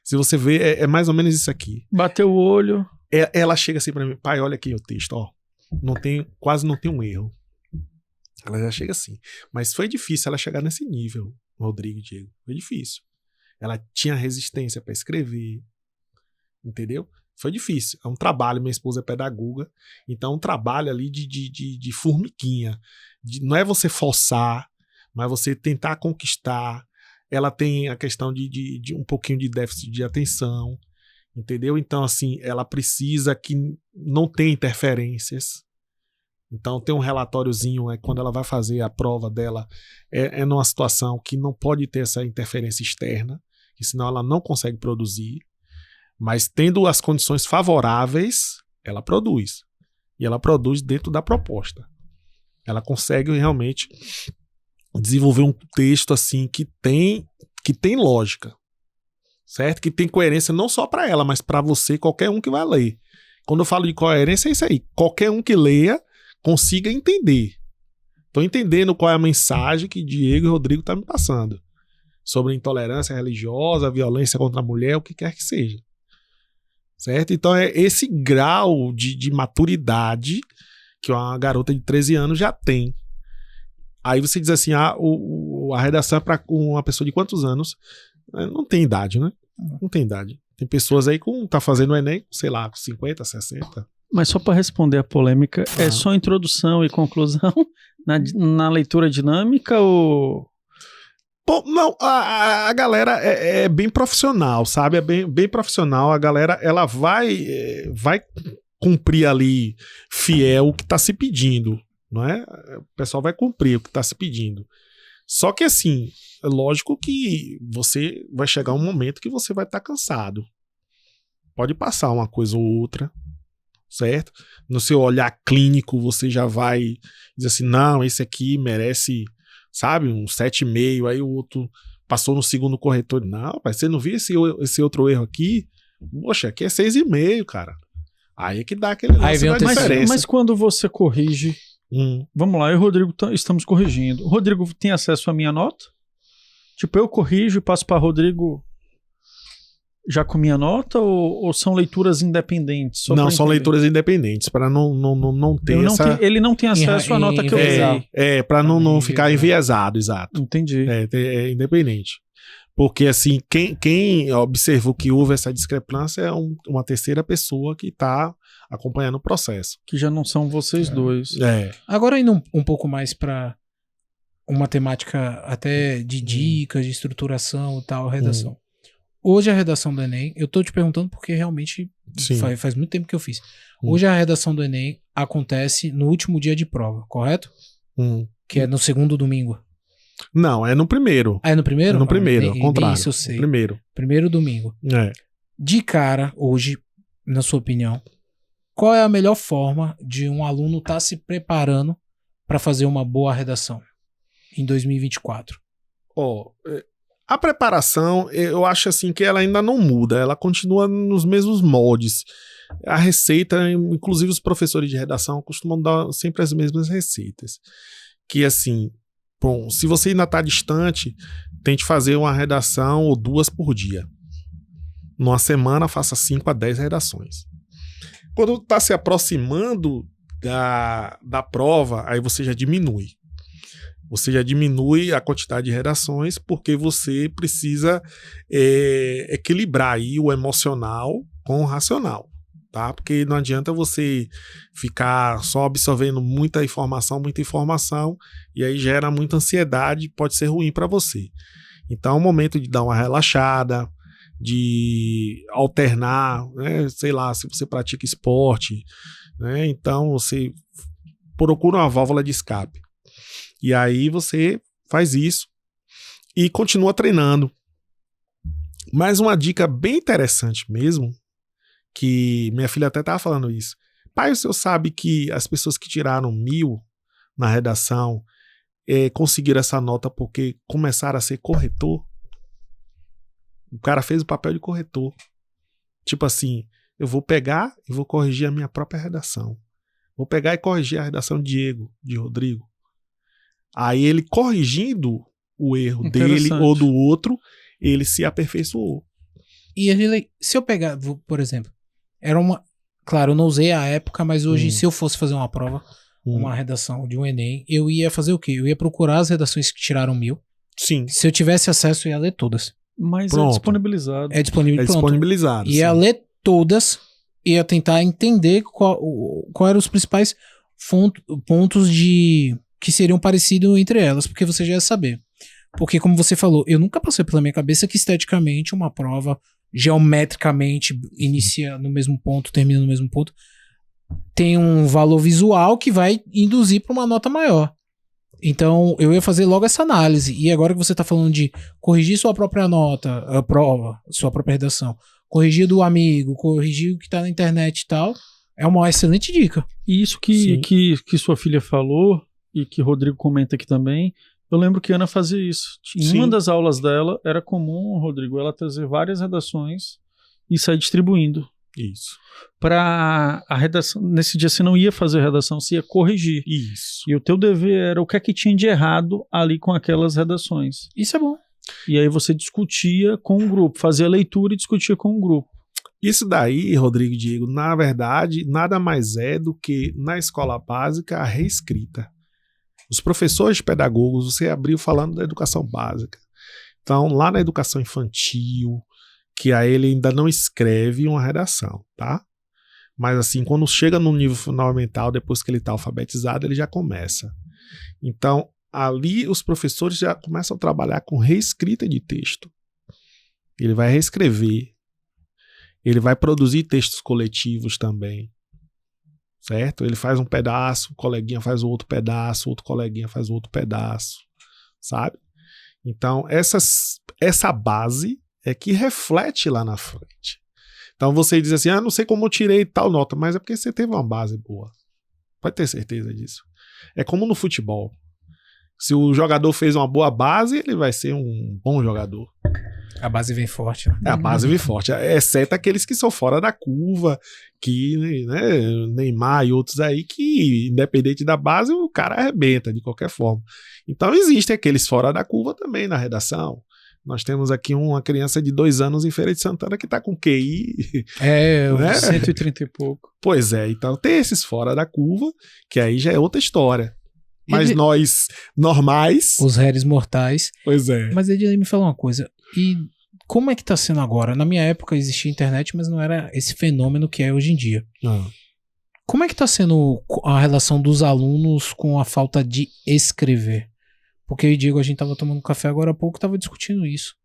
Se você ver, é mais ou menos isso aqui. Bateu o olho. Ela chega assim pra mim, pai, olha aqui o texto, ó. Quase não tem um erro. Ela já chega assim. Mas foi difícil ela chegar nesse nível, Rodrigo e Diego. Foi difícil. Ela tinha resistência para escrever, entendeu? Foi difícil. É um trabalho, minha esposa é pedagoga, então é um trabalho ali de formiguinha. Não é você forçar, mas você tentar conquistar. Ela tem a questão de um pouquinho de déficit de atenção, entendeu? Então, assim, ela precisa que não tenha interferências. Então tem um relatóriozinho, quando ela vai fazer a prova dela, numa situação que não pode ter essa interferência externa, que senão ela não consegue produzir, mas tendo as condições favoráveis, ela produz. E ela produz dentro da proposta. Ela consegue realmente desenvolver um texto assim que tem lógica, certo? Que tem coerência não só para ela, mas para você, qualquer um que vai ler. Quando eu falo de coerência, é isso aí. Qualquer um que leia consiga entender. Estou entendendo qual é a mensagem que Diego e Rodrigo estão me passando. Sobre intolerância religiosa, violência contra a mulher, o que quer que seja. Certo? Então é esse grau de maturidade que uma garota de 13 anos já tem. Aí você diz assim, a redação é para uma pessoa de quantos anos? Não tem idade, né? Não tem idade. Tem pessoas aí que tá fazendo o Enem, sei lá, com 50, 60... Mas só para responder a polêmica, é só introdução e conclusão na leitura dinâmica ou... Bom, não, a galera é bem profissional, sabe? É bem profissional. A galera, ela vai cumprir ali fiel o que está se pedindo, não é? O pessoal vai cumprir o que está se pedindo. Só que assim, é lógico que você vai chegar um momento que você vai estar cansado. Pode passar uma coisa ou outra, certo? No seu olhar clínico, você já vai dizer assim, não, esse aqui merece, sabe, um 7,5, aí o outro passou no segundo corretor, não, pai, você não viu esse outro erro aqui? Poxa, aqui é 6,5, cara. Aí é que dá aquele Aí lance vem da o terceiro. diferença. Mas quando você corrige, vamos lá, eu e o Rodrigo estamos corrigindo. O Rodrigo tem acesso à minha nota? Tipo, eu corrijo e passo para Rodrigo já com minha nota ou são leituras independentes? Só Não, pra são entender? leituras independentes, para não ter Eu não essa... tenho- ele não tem acesso à nota que eu enviesar. dei. para não Também, ficar enviesado, exato. Entendi. É independente. Porque, assim, quem observou que houve essa discrepância é uma terceira pessoa que está acompanhando o processo. Que já não são vocês dois. Agora indo um pouco mais pra uma temática até de dicas, de estruturação e tal, redação. Hoje a redação do Enem, eu tô te perguntando porque realmente Sim. faz muito tempo que eu fiz. Hoje a redação do Enem acontece no último dia de prova, correto? Que é no segundo domingo. Não, é no primeiro. Ah, é no primeiro? É no primeiro, ao contrário. Isso eu sei. Primeiro. Primeiro domingo. É. De cara, hoje, na sua opinião, qual é a melhor forma de um aluno estar se preparando para fazer uma boa redação em 2024? A preparação, eu acho assim que ela ainda não muda, ela continua nos mesmos moldes. A receita, inclusive os professores de redação costumam dar sempre as mesmas receitas. Que assim, bom, se você ainda está distante, tente fazer uma redação ou 2 por dia. Numa semana, faça 5 a 10 redações. Quando está se aproximando da prova, aí você já diminui. Você já diminui a quantidade de redações porque você precisa equilibrar aí o emocional com o racional, tá? Porque não adianta você ficar só absorvendo muita informação, e aí gera muita ansiedade, pode ser ruim para você. Então é o momento de dar uma relaxada, de alternar, né? Sei lá, se você pratica esporte, né? Então você procura uma válvula de escape. E aí você faz isso e continua treinando. Mas uma dica bem interessante mesmo, que minha filha até estava falando isso. Pai, o senhor sabe que as pessoas que tiraram 1000 na redação conseguiram essa nota porque começaram a ser corretor? O cara fez o papel de corretor. Tipo assim, eu vou pegar e vou corrigir a minha própria redação. Vou pegar e corrigir a redação de Rodrigo. Aí ele corrigindo o erro dele ou do outro, ele se aperfeiçoou. E se eu pegar, por exemplo, era uma... Claro, eu não usei a época, mas hoje se eu fosse fazer uma prova, uma redação de um Enem, eu ia fazer o quê? Eu ia procurar as redações que tiraram 1000. Sim. Se eu tivesse acesso, eu ia ler todas. Mas Pronto. é disponibilizado. É disponibilizado. Ia ler todas, ia tentar entender qual eram os principais pontos que seriam parecidos entre elas, porque você já ia saber. Porque, como você falou, eu nunca passei pela minha cabeça que esteticamente uma prova, geometricamente, inicia no mesmo ponto, termina no mesmo ponto, tem um valor visual que vai induzir para uma nota maior. Então, eu ia fazer logo essa análise. E agora que você está falando de corrigir sua própria nota, a prova, sua própria redação, corrigir do amigo, corrigir o que está na internet e tal, é uma excelente dica. E isso que sua filha falou, e que Rodrigo comenta aqui também, eu lembro que Ana fazia isso. Em uma das aulas dela, era comum, Rodrigo, ela trazer várias redações e sair distribuindo. Isso. Para a redação, nesse dia você não ia fazer redação, você ia corrigir. Isso. E o teu dever era o que é que tinha de errado ali com aquelas redações. Isso é bom. E aí você discutia com o grupo, fazia a leitura e discutia com o grupo. Isso daí, Rodrigo e Diego, na verdade, nada mais é do que, na escola básica, a reescrita. Os professores pedagogos, você abriu falando da educação básica. Então, lá na educação infantil, que aí ele ainda não escreve uma redação, tá? Mas assim, quando chega no nível fundamental, depois que ele está alfabetizado, ele já começa. Então, ali os professores já começam a trabalhar com reescrita de texto. Ele vai reescrever. Ele vai produzir textos coletivos também. Certo? Ele faz um pedaço, o coleguinha faz o outro pedaço, outro coleguinha faz o outro pedaço. Sabe? Então, essa base é que reflete lá na frente. Então você diz assim, não sei como eu tirei tal nota, mas é porque você teve uma base boa. Pode ter certeza disso. É como no futebol. Se o jogador fez uma boa base, ele vai ser um bom jogador. A base vem forte. Né? A base vem forte, exceto aqueles que são fora da curva, que, né, Neymar e outros aí, que independente da base, o cara arrebenta de qualquer forma. Então existem aqueles fora da curva também na redação. Nós temos aqui uma criança de 2 anos em Feira de Santana que tá com QI. Né? 130 e pouco. Pois é, então tem esses fora da curva, que aí já é outra história. Mas nós, normais... Os réis mortais. Pois é. Mas Edilei, me fala uma coisa. E como é que tá sendo agora? Na minha época existia internet, mas não era esse fenômeno que é hoje em dia. Como é que tá sendo a relação dos alunos com a falta de escrever? Porque eu e Diego, a gente tava tomando café agora há pouco e tava discutindo isso.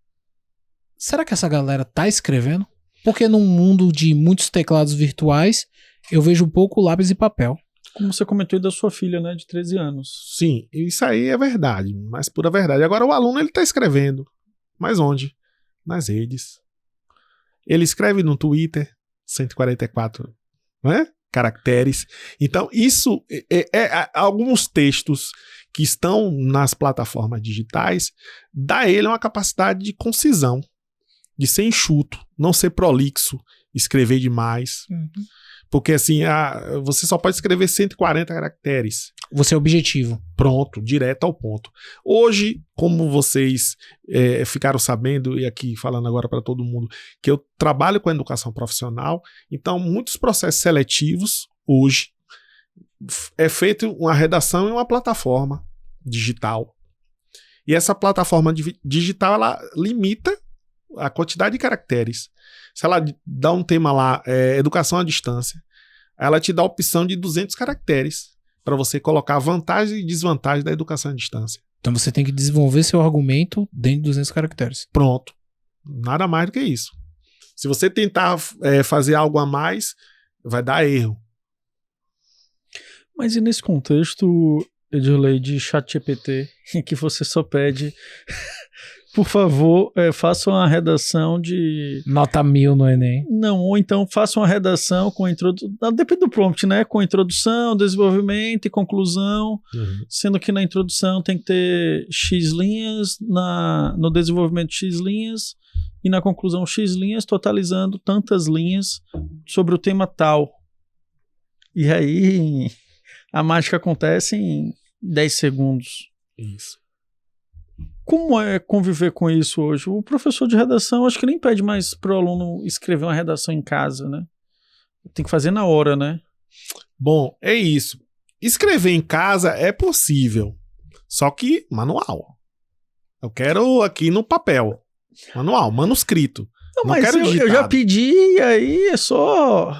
Será que essa galera tá escrevendo? Porque num mundo de muitos teclados virtuais, eu vejo pouco lápis e papel. Como você comentou da sua filha, né, de 13 anos. Sim, isso aí é verdade, mas pura verdade. Agora o aluno, ele tá escrevendo. Mas onde? Nas redes. Ele escreve no Twitter, 144, né, caracteres. Então, isso alguns textos que estão nas plataformas digitais, dá a ele uma capacidade de concisão, de ser enxuto, não ser prolixo, escrever demais. Porque assim, você só pode escrever 140 caracteres. Você é objetivo. Pronto, direto ao ponto. Hoje, como vocês ficaram sabendo, e aqui falando agora para todo mundo, que eu trabalho com a educação profissional, então muitos processos seletivos, hoje, é feito uma redação em uma plataforma digital. E essa plataforma digital, ela limita a quantidade de caracteres. Se ela dá um tema lá, educação à distância, ela te dá a opção de 200 caracteres para você colocar vantagem e desvantagem da educação à distância. Então você tem que desenvolver seu argumento dentro de 200 caracteres. Pronto. Nada mais do que isso. Se você tentar fazer algo a mais, vai dar erro. Mas e nesse contexto, Edilei, de ChatGPT, em que você só pede, por favor, faça uma redação de... Nota 1000 no Enem. Não, ou então faça uma redação com introdução... Depende do prompt, né? Com introdução, desenvolvimento e conclusão, sendo que na introdução tem que ter X linhas, no desenvolvimento X linhas, e na conclusão X linhas, totalizando tantas linhas sobre o tema tal. E aí... A mágica acontece em 10 segundos. Isso. Como é conviver com isso hoje? O professor de redação acho que nem pede mais para o aluno escrever uma redação em casa, né? Tem que fazer na hora, né? Bom, é isso. Escrever em casa é possível, só que manual. Eu quero aqui no papel. Manual, manuscrito. Não, mas quero eu já pedi e aí é só...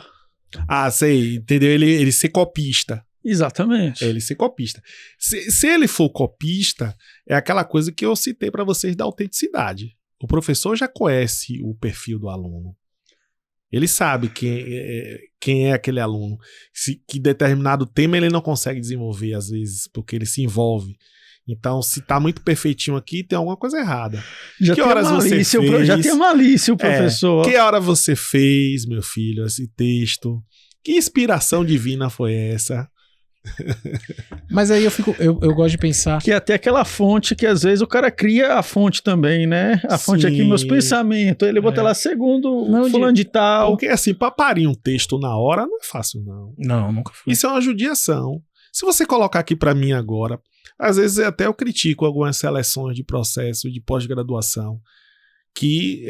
Ah, sei, entendeu? Ele ser copista. Exatamente. Ele ser copista. Se ele for copista, é aquela coisa que eu citei para vocês da autenticidade. O professor já conhece o perfil do aluno. Ele sabe quem é aquele aluno. Que determinado tema ele não consegue desenvolver, às vezes, porque ele se envolve. Então, se tá muito perfeitinho aqui, tem alguma coisa errada. Já que tem horas malícia, você fez? Já tem malícia o professor. Que hora você fez, meu filho, esse texto? Que inspiração divina foi essa? Mas aí eu gosto de pensar que até aquela fonte que às vezes o cara cria a fonte também, né? A fonte aqui, meus pensamentos. Ele bota lá segundo fulano de tal. Porque assim, pra parir um texto na hora não é fácil, não. Não, nunca foi. Isso é uma judiação. Se você colocar aqui pra mim agora, às vezes até eu critico algumas seleções de processo de pós-graduação que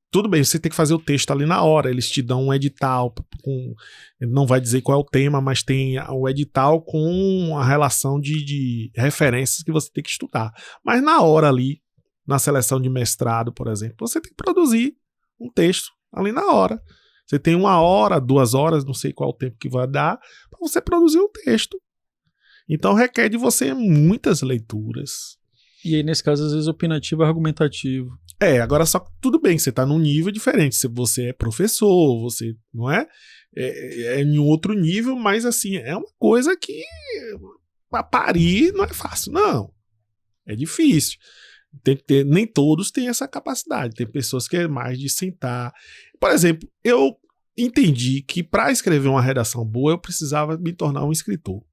tudo bem, você tem que fazer o texto ali na hora, eles te dão um edital, não vai dizer qual é o tema, mas tem o edital com a relação de referências que você tem que estudar. Mas na hora ali, na seleção de mestrado, por exemplo, você tem que produzir um texto ali na hora. Você tem 1 hora, 2 horas, não sei qual o tempo que vai dar, para você produzir um texto. Então requer de você muitas leituras. E aí, nesse caso, às vezes, opinativo é argumentativo. Agora só que tudo bem, você tá num nível diferente. Se você é professor, você não é? É em outro nível, mas assim, é uma coisa que pra parir não é fácil, não. É difícil. Tem que ter, nem todos têm essa capacidade. Tem pessoas que é mais de sentar. Por exemplo, eu entendi que para escrever uma redação boa, eu precisava me tornar um escritor.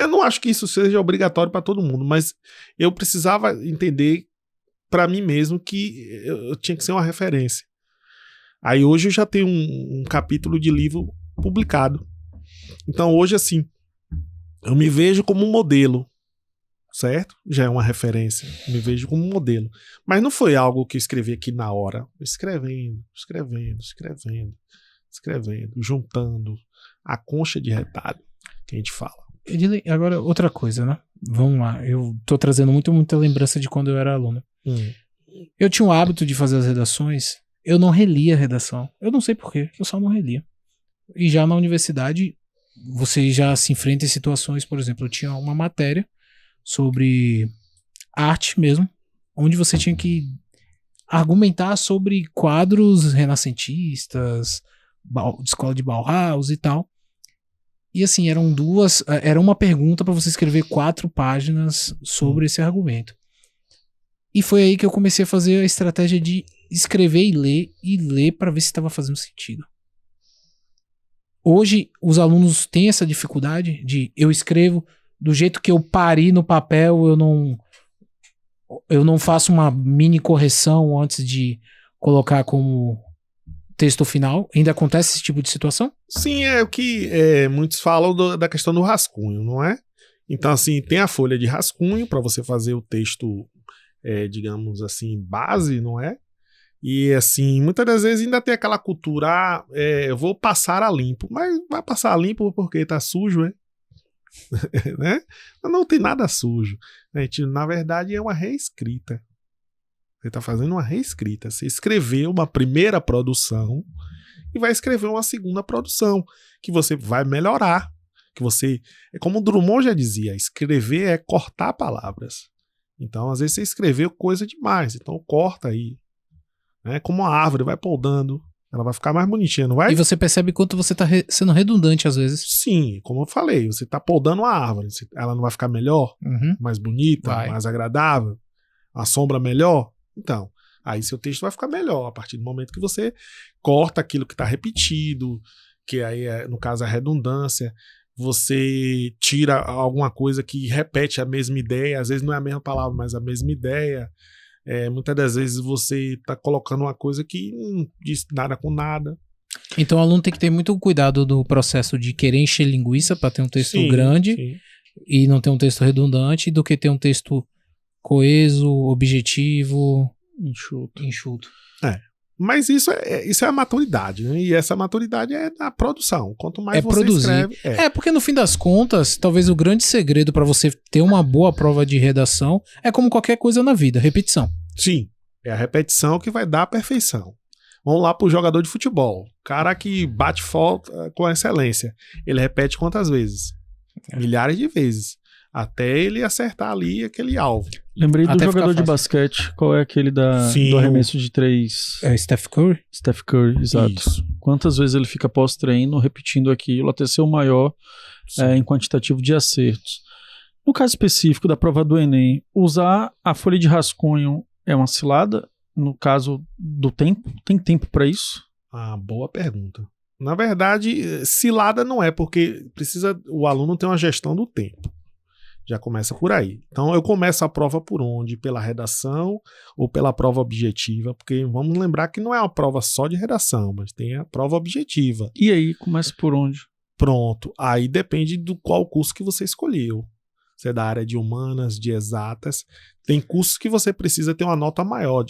Eu não acho que isso seja obrigatório para todo mundo, mas eu precisava entender para mim mesmo que eu tinha que ser uma referência. Aí hoje eu já tenho um capítulo de livro publicado. Então hoje, assim, eu me vejo como um modelo, certo? Já é uma referência. Me vejo como um modelo. Mas não foi algo que eu escrevi aqui na hora. Escrevendo, juntando a concha de retalho que a gente fala. Edilei, agora outra coisa, né? Vamos lá. Eu tô trazendo muita lembrança de quando eu era aluno. Eu tinha o hábito de fazer as redações. Eu não relia a redação. Eu não sei porquê. Eu só não relia. E já na universidade, você já se enfrenta em situações, por exemplo, eu tinha uma matéria sobre arte mesmo, onde você tinha que argumentar sobre quadros renascentistas, de escola de Bauhaus e tal. E assim, era uma pergunta para você escrever 4 páginas sobre esse argumento. E foi aí que eu comecei a fazer a estratégia de escrever e ler para ver se estava fazendo sentido. Hoje, os alunos têm essa dificuldade de eu escrevo do jeito que eu pari no papel, eu não faço uma mini correção antes de colocar como texto final. Ainda acontece esse tipo de situação? Sim, é o que muitos falam da questão do rascunho, não é? Então, assim, tem a folha de rascunho para você fazer o texto, digamos assim, base, não é? E, assim, muitas das vezes ainda tem aquela cultura, eu vou passar a limpo. Mas vai passar a limpo porque tá sujo, né? Não tem nada sujo. A gente, na verdade, é uma reescrita. Você tá fazendo uma reescrita. Você escreveu uma primeira produção e vai escrever uma segunda produção, que você vai melhorar. Que você, como o Drummond já dizia, escrever é cortar palavras. Então, às vezes, você escreveu coisa demais. Então, corta aí. Como uma árvore, vai podando. Ela vai ficar mais bonitinha, não vai? E você percebe quanto você tá sendo redundante às vezes. Sim, como eu falei, você tá podando uma árvore. Ela não vai ficar melhor? Mais bonita? Mais agradável? A sombra melhor? Então, aí seu texto vai ficar melhor a partir do momento que você corta aquilo que está repetido, que aí no caso a redundância, você tira alguma coisa que repete a mesma ideia, às vezes não é a mesma palavra, mas a mesma ideia. Muitas das vezes você está colocando uma coisa que não diz nada com nada. Então o aluno tem que ter muito cuidado no processo de querer encher linguiça para ter um texto grande e não ter um texto redundante, do que ter um texto coeso, objetivo, enxuto. Mas isso é a maturidade, né? E essa maturidade é na produção. Quanto mais você produzir. escreve... porque no fim das contas, talvez o grande segredo para você ter uma boa prova de redação é como qualquer coisa na vida, repetição. Sim, é a repetição que vai dar a perfeição. Vamos lá pro jogador de futebol. O cara que bate falta com excelência. Ele repete quantas vezes? Milhares de vezes. Até ele acertar ali aquele alvo. Lembrei do jogador de basquete. Qual é aquele do arremesso de 3? Steph Curry? Steph Curry, exato. Isso. Quantas vezes ele fica pós-treino repetindo aquilo até ser o maior em quantitativo de acertos. No caso específico da prova do Enem, usar a folha de rascunho é uma cilada? No caso do tempo? Tem tempo para isso? Boa pergunta. Na verdade, cilada não é, porque o aluno ter uma gestão do tempo. Já começa por aí. Então eu começo a prova por onde? Pela redação ou pela prova objetiva? Porque vamos lembrar que não é uma prova só de redação, mas tem a prova objetiva. E aí, começa por onde? Pronto. Aí depende do qual curso que você escolheu. Se é da área de humanas, de exatas. Tem cursos que você precisa ter uma nota maior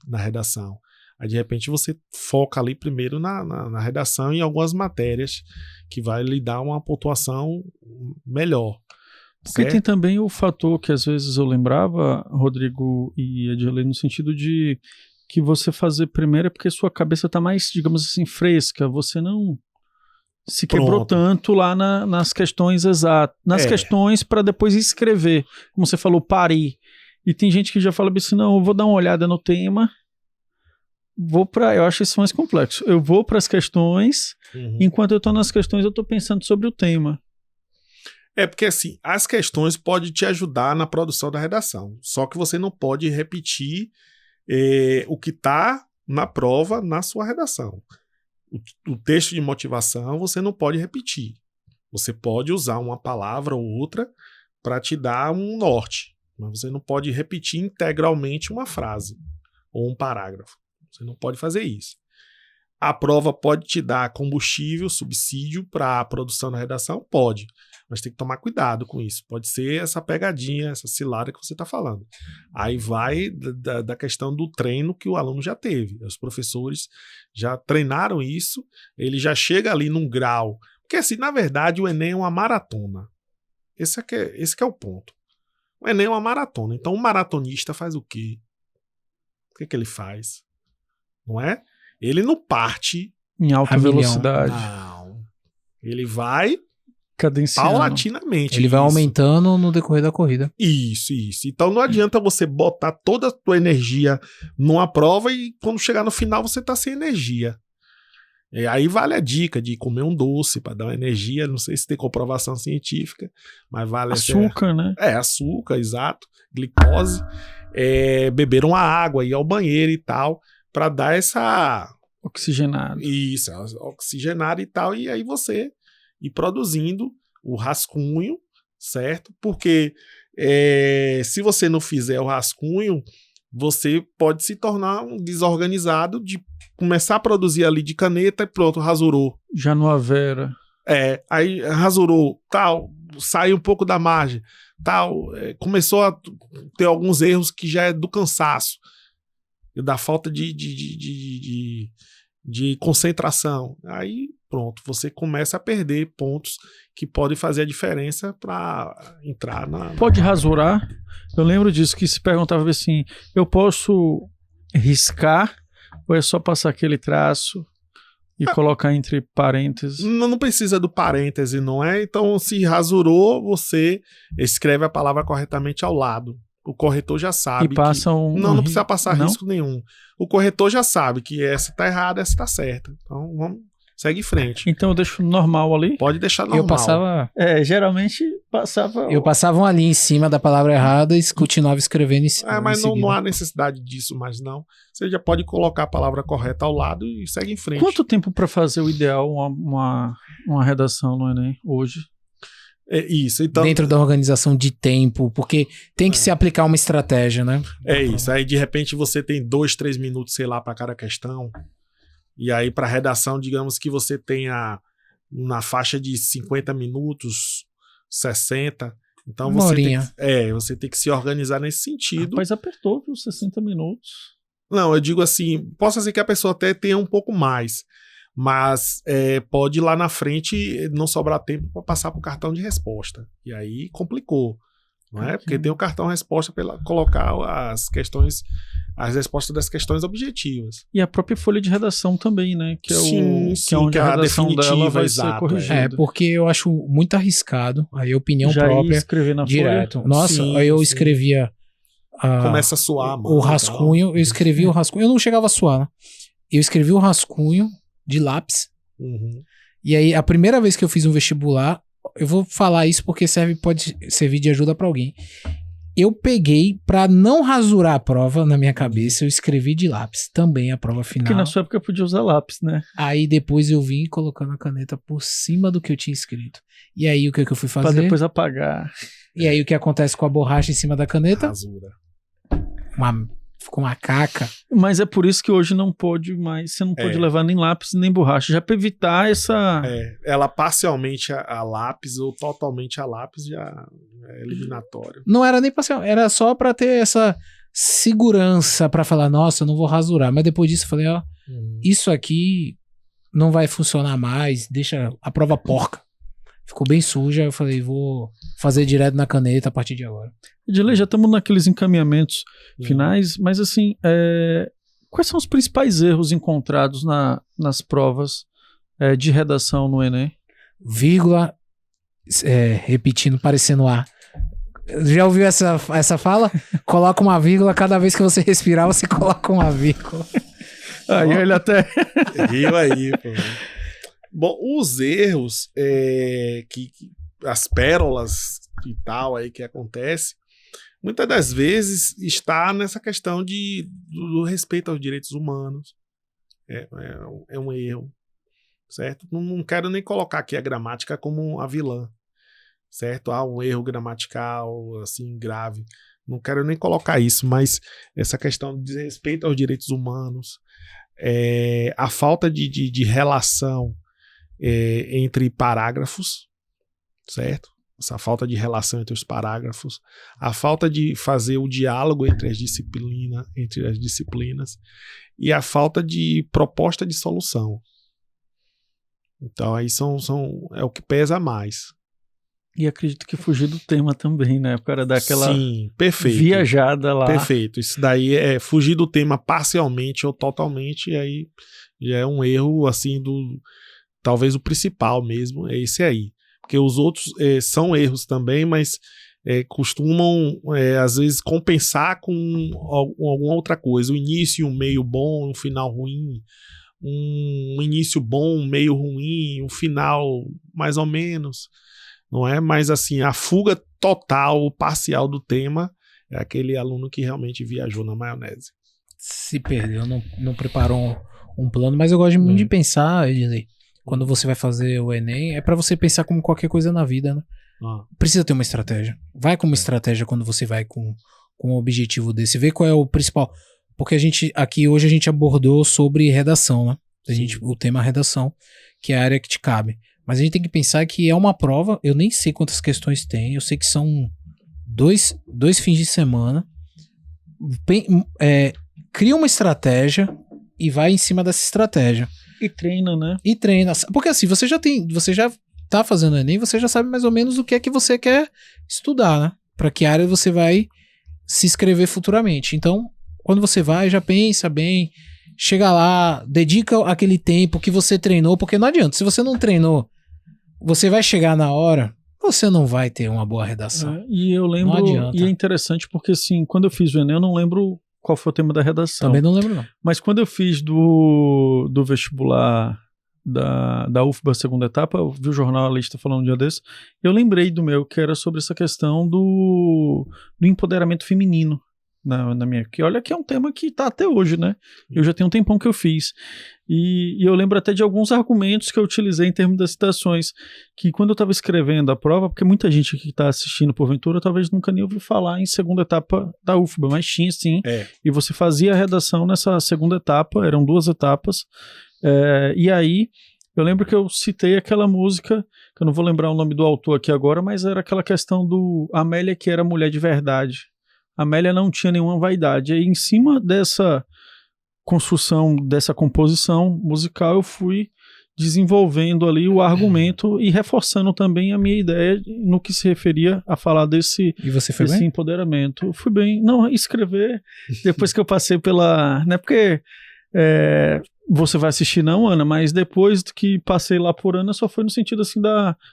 na redação. Aí de repente você foca ali primeiro na redação e em algumas matérias que vai lhe dar uma pontuação melhor. Porque tem também o fator que às vezes eu lembrava, Rodrigo e Edilei, no sentido de que você fazer primeiro é porque sua cabeça está mais, digamos assim, fresca, você não se quebrou tanto lá nas questões exatas, nas questões para depois escrever, como você falou, parei. E tem gente que já fala assim, não, eu vou dar uma olhada no tema, eu acho isso mais complexo, eu vou para as questões, enquanto eu estou nas questões eu estou pensando sobre o tema. Porque assim, as questões podem te ajudar na produção da redação. Só que você não pode repetir o que está na prova na sua redação. O texto de motivação você não pode repetir. Você pode usar uma palavra ou outra para te dar um norte, mas você não pode repetir integralmente uma frase ou um parágrafo. Você não pode fazer isso. A prova pode te dar combustível, subsídio para a produção da redação? Pode, mas tem que tomar cuidado com isso. Pode ser essa pegadinha, essa cilada que você está falando. Aí vai da questão do treino que o aluno já teve. Os professores já treinaram isso, ele já chega ali num grau. Porque, assim, na verdade, o Enem é uma maratona. Esse que é o ponto. O Enem é uma maratona. Então, o maratonista faz o quê? O que ele faz? Não é? Ele não parte em alta velocidade. Não. Ele vai cadenciando paulatinamente. Ele vai aumentando no decorrer da corrida. Isso. Então não adianta você botar toda a tua energia numa prova e quando chegar no final você tá sem energia. E aí vale a dica de comer um doce para dar uma energia. Não sei se tem comprovação científica, mas vale... Açúcar, né? Açúcar, exato. Glicose. Beber uma água, ir ao banheiro e tal, para dar essa... Oxigenada. Isso, oxigenada e tal, e aí você ir produzindo o rascunho, certo? Porque se você não fizer o rascunho, você pode se tornar um desorganizado de começar a produzir ali de caneta e pronto, rasurou. Já não havera. Aí rasurou, tal, sai um pouco da margem, tal, começou a ter alguns erros que já é do cansaço, da falta de concentração. Aí, pronto, você começa a perder pontos que podem fazer a diferença para entrar na... Pode rasurar? Eu lembro disso, que se perguntava assim, eu posso riscar ou é só passar aquele traço e colocar entre parênteses? Não precisa do parêntese, não é? Então, se rasurou, você escreve a palavra corretamente ao lado. O corretor já sabe. E passa não precisa passar risco nenhum. O corretor já sabe que essa tá errada, essa tá certa. Então, segue em frente. Então eu deixo normal ali? Pode deixar normal. Eu passava... geralmente passava... Eu passava uma linha em cima da palavra errada e continuava escrevendo em cima. Mas não há necessidade disso mais não. Você já pode colocar a palavra correta ao lado e segue em frente. Quanto tempo para fazer o ideal uma redação no Enem hoje? Isso, então... Dentro da organização de tempo, porque tem que se aplicar uma estratégia, né? Isso, aí de repente você tem 2, 3 minutos, sei lá, para cada questão, e aí para redação, digamos que você tenha na faixa de 50 minutos, 60, então você tem que se organizar nesse sentido. Mas apertou, viu, 60 minutos. Não, eu digo assim, possa ser que a pessoa até tenha um pouco mais, mas pode lá na frente não sobrar tempo para passar para o cartão de resposta. E aí complicou, não é? Porque tem o cartão resposta para colocar as respostas das questões objetivas. E a própria folha de redação também, né? Que é onde a redação dela vai ser corrigida. Porque eu acho muito arriscado, aí opinião própria, escrever na direto. folha? Nossa, aí eu escrevia começa a suar, mano, o rascunho, eu escrevi o rascunho, eu não chegava a suar, né? Eu escrevi o rascunho de lápis. Uhum. E aí, a primeira vez que eu fiz um vestibular, eu vou falar isso porque pode servir de ajuda pra alguém. Eu peguei, pra não rasurar a prova na minha cabeça, eu escrevi de lápis também a prova final. Porque na sua época eu podia usar lápis, né? Aí depois eu vim colocando a caneta por cima do que eu tinha escrito. E aí o que eu fui fazer? Pra depois apagar. E aí o que acontece com a borracha em cima da caneta? Rasura. Ficou uma caca. Mas é por isso que hoje não pode mais, você não pode levar nem lápis nem borracha, já para evitar essa... Ela parcialmente a lápis ou totalmente a lápis já é eliminatório. Não era nem parcial, era só pra ter essa segurança pra falar, nossa, eu não vou rasurar. Mas depois disso eu falei, isso aqui não vai funcionar mais, deixa a prova porca. Ficou bem suja, eu falei, vou fazer direto na caneta a partir de agora. Edilei, já estamos naqueles encaminhamentos finais, mas assim, quais são os principais erros encontrados nas provas de redação no Enem? Vírgula, repetindo, parecendo A. Já ouviu essa fala? Coloca uma vírgula, cada vez que você respirar, você coloca uma vírgula. Aí ele até... Riu aí, pô. Bom, os erros, as pérolas e tal aí que acontece, muitas das vezes está nessa questão do respeito aos direitos humanos. É um erro. certo? Não quero nem colocar aqui a gramática como a vilã, certo? Um erro gramatical, assim, grave. Não quero nem colocar isso, mas essa questão de desrespeito aos direitos humanos, a falta de relação entre parágrafos, certo? Essa falta de relação entre os parágrafos, a falta de fazer o diálogo entre as disciplinas e a falta de proposta de solução. Então aí é o que pesa mais. E acredito que fugir do tema também, né? O cara dá aquela viajada lá. Perfeito. Isso daí é fugir do tema parcialmente ou totalmente, e aí já é um erro, assim, talvez o principal mesmo, é esse aí. Porque os outros são erros também, mas costumam, às vezes, compensar com alguma outra coisa. O início, um meio bom, um final ruim. Um início bom, um meio ruim, um final mais ou menos. Não é? Mas, assim, a fuga total, parcial do tema é aquele aluno que realmente viajou na maionese. Se perdeu, não preparou um plano. Mas eu gosto muito de pensar, Ednei, quando você vai fazer o Enem, é pra você pensar como qualquer coisa na vida, né? Precisa ter uma estratégia. Vai com uma estratégia quando você vai com um objetivo desse. Vê qual é o principal. Porque hoje a gente abordou sobre redação, né? O tema redação, que é a área que te cabe. Mas a gente tem que pensar que é uma prova, eu nem sei quantas questões tem, eu sei que são dois fins de semana. Cria uma estratégia e vai em cima dessa estratégia. E treina, né? E treina. Porque assim, você já tá fazendo Enem, você já sabe mais ou menos o que é que você quer estudar, né? Pra que área você vai se inscrever futuramente. Então, quando você vai, já pensa bem, chega lá, dedica aquele tempo que você treinou, porque não adianta. Se você não treinou, você vai chegar na hora, você não vai ter uma boa redação. E eu lembro, não adianta. E é interessante porque assim, quando eu fiz o Enem, eu não lembro qual foi o tema da redação. Também não lembro, não. Mas quando eu fiz do vestibular da UFBA segunda etapa, eu vi o jornalista falando um dia desse, eu lembrei do meu, que era sobre essa questão do empoderamento feminino na minha... Que olha que é um tema que tá até hoje, né? Eu já tenho um tempão que eu fiz. E eu lembro até de alguns argumentos que eu utilizei em termos das citações, que quando eu estava escrevendo a prova, porque muita gente que está assistindo porventura talvez nunca nem ouviu falar em segunda etapa da UFBA, mas tinha sim, e você fazia a redação nessa segunda etapa, eram 2 etapas, e aí eu lembro que eu citei aquela música, que eu não vou lembrar o nome do autor aqui agora, mas era aquela questão do Amélia, que era mulher de verdade. A Amélia não tinha nenhuma vaidade. E em cima dessa construção, dessa composição musical, eu fui desenvolvendo ali o argumento e reforçando também a minha ideia no que se referia a falar desse empoderamento. Eu fui bem. Não, escrever, depois que eu passei pela... Não é porque você vai assistir não, Ana, mas depois que passei lá por Ana, só foi no sentido assim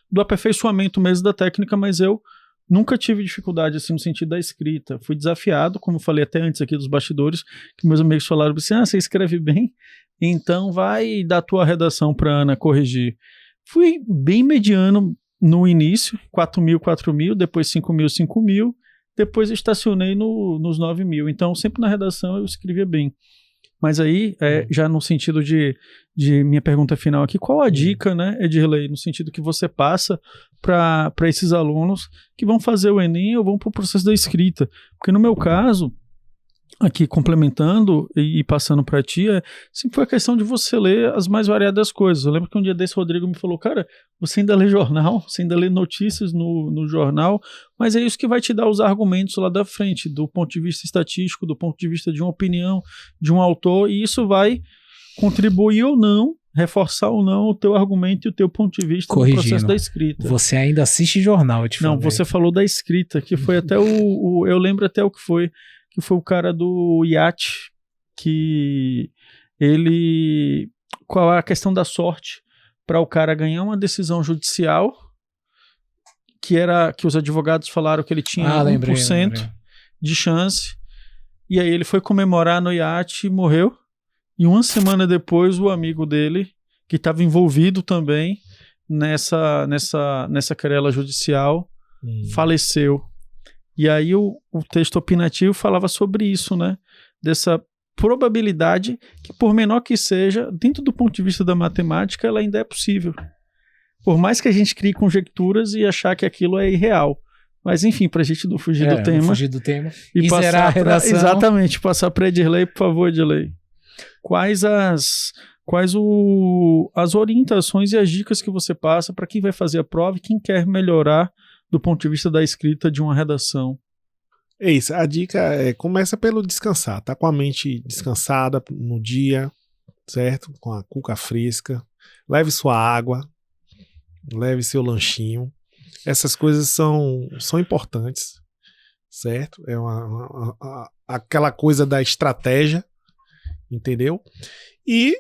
do aperfeiçoamento mesmo da técnica, mas eu nunca tive dificuldade assim no sentido da escrita. Fui desafiado, como eu falei até antes aqui dos bastidores, que meus amigos falaram assim, você escreve bem, então vai dar tua redação para Ana corrigir. Fui bem mediano no início, 4.000, depois 5.000, depois estacionei nos 9.000. Então sempre na redação eu escrevia bem. Mas aí, já no sentido de minha pergunta final aqui, qual a dica, né, Edirlei, no sentido que você passa para esses alunos que vão fazer o Enem ou vão para o processo da escrita? Porque no meu caso, aqui complementando e passando para ti, sempre foi a questão de você ler as mais variadas coisas. Eu lembro que um dia desse o Rodrigo me falou, cara, você ainda lê jornal, você ainda lê notícias no jornal, mas é isso que vai te dar os argumentos lá da frente, do ponto de vista estatístico, do ponto de vista de uma opinião, de um autor, e isso vai contribuir ou não, reforçar ou não o teu argumento e o teu ponto de vista no processo da escrita. Você ainda assiste jornal, eu te falei. Não, você falou da escrita, que foi até eu lembro até o que foi o cara do iate, que ele... Qual é a questão da sorte para o cara ganhar uma decisão judicial, que os advogados falaram que ele tinha 1% de chance, e aí ele foi comemorar no iate e morreu, e uma semana depois o amigo dele, que estava envolvido também nessa querela judicial, faleceu. E aí o texto opinativo falava sobre isso, né? Dessa probabilidade que, por menor que seja, dentro do ponto de vista da matemática, ela ainda é possível. Por mais que a gente crie conjecturas e achar que aquilo é irreal. Mas, enfim, para a gente não fugir do tema. Fugir do tema. E zerar a redação. Exatamente, passar para Edirley, por favor, Edirley. Quais as orientações e as dicas que você passa para quem vai fazer a prova e quem quer melhorar do ponto de vista da escrita de uma redação? É isso, a dica começa pelo descansar, tá com a mente descansada no dia, certo? Com a cuca fresca, leve sua água, leve seu lanchinho, essas coisas são importantes, certo? É aquela coisa da estratégia, entendeu? E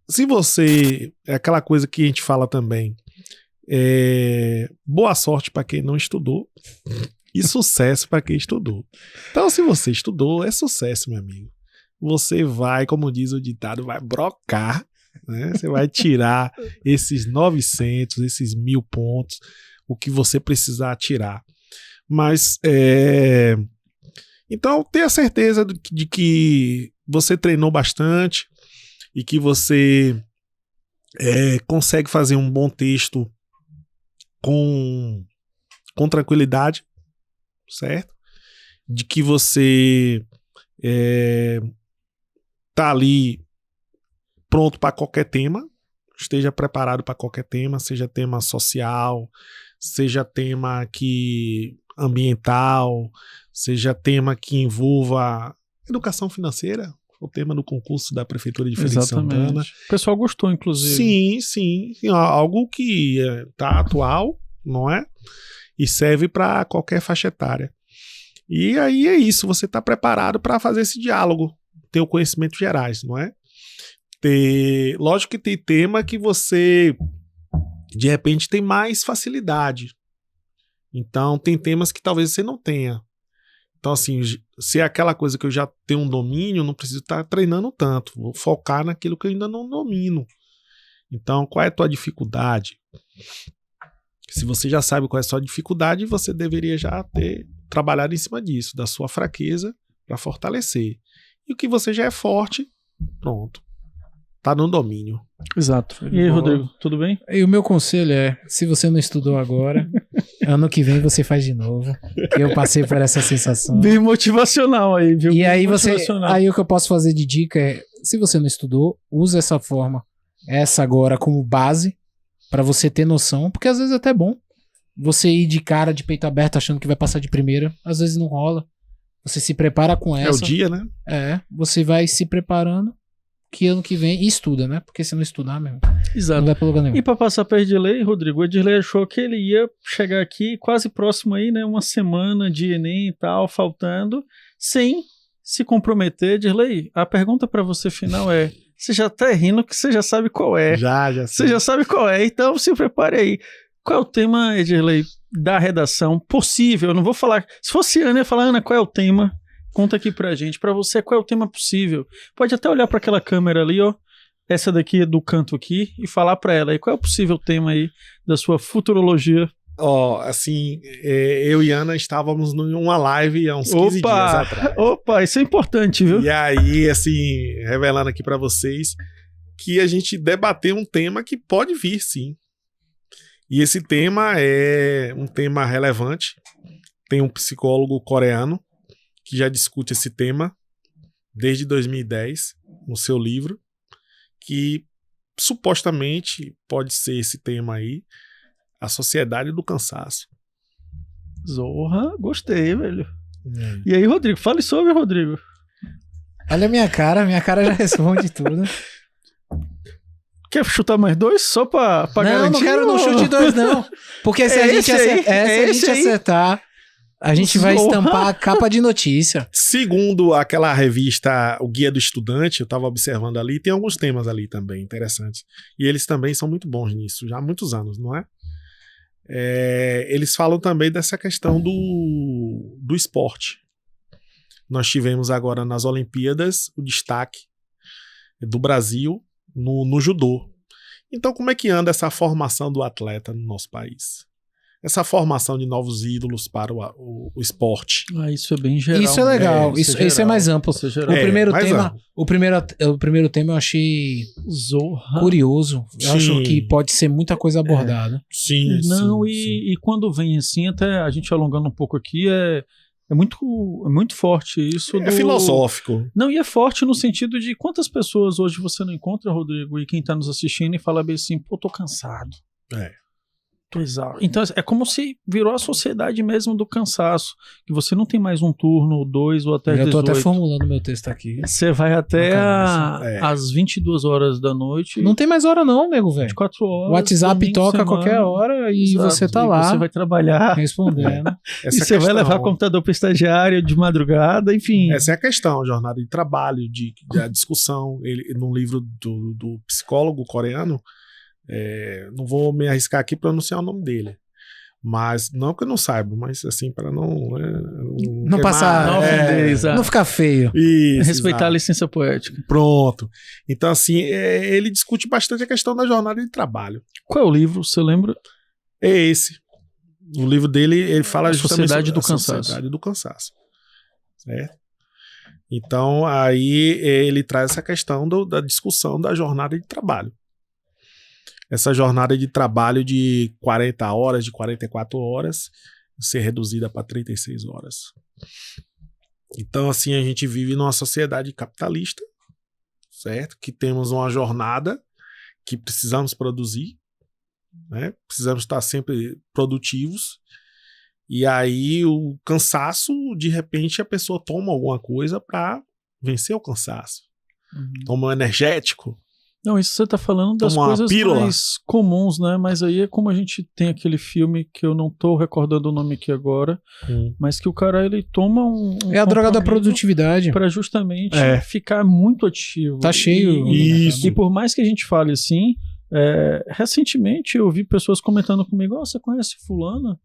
se você, é aquela coisa que a gente fala também, boa sorte para quem não estudou, e sucesso para quem estudou. Então, se você estudou, é sucesso, meu amigo. Você vai, como diz o ditado, vai brocar, né? Você vai tirar esses 900, esses 1.000 pontos, o que você precisar tirar. Mas, então, tenha certeza de que você treinou bastante e que você consegue fazer um bom texto com tranquilidade, certo? De que você tá ali pronto para qualquer tema, esteja preparado para qualquer tema, seja tema social, seja tema ambiental, seja tema que envolva educação financeira, o tema do concurso da Prefeitura de Feira de Santana. O pessoal gostou, inclusive. Sim, algo que tá atual, não é? E serve para qualquer faixa etária. E aí é isso, você está preparado para fazer esse diálogo, ter o conhecimento gerais, não é? Lógico que tem tema que você, de repente, tem mais facilidade. Então, tem temas que talvez você não tenha. Então, assim, se é aquela coisa que eu já tenho um domínio, não preciso estar treinando tanto. Vou focar naquilo que eu ainda não domino. Então, qual é a tua dificuldade? Se você já sabe qual é a sua dificuldade, você deveria já ter trabalhado em cima disso, da sua fraqueza, para fortalecer. E o que você já é forte, pronto. Tá no domínio. Exato. E aí, Rodrigo, tudo bem? E o meu conselho é, se você não estudou agora, ano que vem você faz de novo. Que eu passei por essa sensação. Bem motivacional aí, viu? E aí aí o que eu posso fazer de dica é, se você não estudou, usa essa forma, essa agora como base, pra você ter noção, porque às vezes é até bom você ir de cara, de peito aberto, achando que vai passar de primeira, às vezes não rola. Você se prepara com essa. É o dia, né? Você vai se preparando, que ano que vem, e estuda, né? Porque se não estudar mesmo, exato, não vai pra lugar nenhum. E pra passar pra Edirley, Rodrigo, o Edirley achou que ele ia chegar aqui quase próximo aí, né? Uma semana de Enem e tal, faltando, sem se comprometer. Edirley, a pergunta pra você final é, você já tá rindo que você já sabe qual é. Já sei. Você já sabe qual é, então se prepare aí. Qual é o tema, Edirley, da redação possível? Eu não vou falar... Se fosse Ana, eu ia falar, Ana, qual é o tema? Conta aqui pra gente. Pra você, qual é o tema possível? Pode até olhar pra aquela câmera ali, ó. Essa daqui do canto aqui. E falar pra ela aí, qual é o possível tema aí da sua futurologia? Assim, eu e Ana estávamos numa live há uns 15 dias atrás. Opa, isso é importante, viu? E aí, assim, revelando aqui pra vocês que a gente debateu um tema que pode vir, sim. E esse tema é um tema relevante. Tem um psicólogo coreano que já discute esse tema desde 2010 no seu livro, que supostamente pode ser esse tema aí, a sociedade do cansaço. Zorra, gostei, velho. E aí, Rodrigo, fale sobre, Rodrigo. Olha a minha cara já responde tudo. Quer chutar mais 2 só pra garantir? Não quero, não chute 2 não. Porque se a gente acertar, a gente vai estampar a capa de notícia. Segundo aquela revista, o Guia do Estudante, eu estava observando ali, tem alguns temas ali também interessantes. E eles também são muito bons nisso, já há muitos anos, não é? Eles falam também dessa questão do esporte. Nós tivemos agora nas Olimpíadas o destaque do Brasil no judô. Então, como é que anda essa formação do atleta no nosso país? essa formação de novos ídolos para o esporte. Isso é bem geral. Isso é legal. Isso é mais amplo. Isso é geral. O primeiro tema eu achei Zorra. Curioso. Eu Sim. acho que pode ser muita coisa abordada. Sim, Não, sim, e quando vem assim, até a gente alongando um pouco aqui, é muito forte isso. É filosófico. Não, e é forte no sentido de quantas pessoas hoje você não encontra, Rodrigo, e quem tá nos assistindo e fala bem assim, pô, tô cansado. Tô exausto. Então é como se virou a sociedade mesmo do cansaço, que você não tem mais um turno, ou 2, ou até 18. Eu tô até formulando meu texto aqui. Você vai até Bacana, às 22 horas da noite. Não tem mais hora não, nego, velho. 24 horas. O WhatsApp domingo, toca a semana. qualquer hora e Exato. você tá E lá você vai trabalhar. respondendo. E você vai levar computador para estagiário de madrugada, enfim. Essa é a questão, jornada de trabalho, a discussão. Num livro do psicólogo coreano, não vou me arriscar aqui para anunciar o nome dele. Mas, não que eu não saiba, mas assim, para Não passar, não ficar feio. Isso, respeitar exato. a licença poética. Pronto. Então, assim, ele discute bastante a questão da jornada de trabalho. Qual é o livro, você lembra? É esse. O livro dele, ele fala justamente Sociedade sobre do Cansaço. Sociedade do Cansaço. Certo? Então, aí ele traz essa questão da discussão da jornada de trabalho. Essa jornada de trabalho de 40 horas, de 44 horas, ser reduzida para 36 horas. Então, assim, a gente vive numa sociedade capitalista, certo? Que temos uma jornada que precisamos produzir, né? Precisamos estar sempre produtivos. E aí, o cansaço, de repente, a pessoa toma alguma coisa para vencer o cansaço. Toma um energético. Não, isso você tá falando das coisas mais comuns, né? Mas aí é como a gente tem aquele filme que eu não tô recordando o nome aqui agora, mas que o cara, ele toma é a droga da produtividade. Pra justamente ficar muito ativo. Tá cheio. Isso. E por mais que a gente fale assim, recentemente eu vi pessoas comentando comigo, você conhece fulana?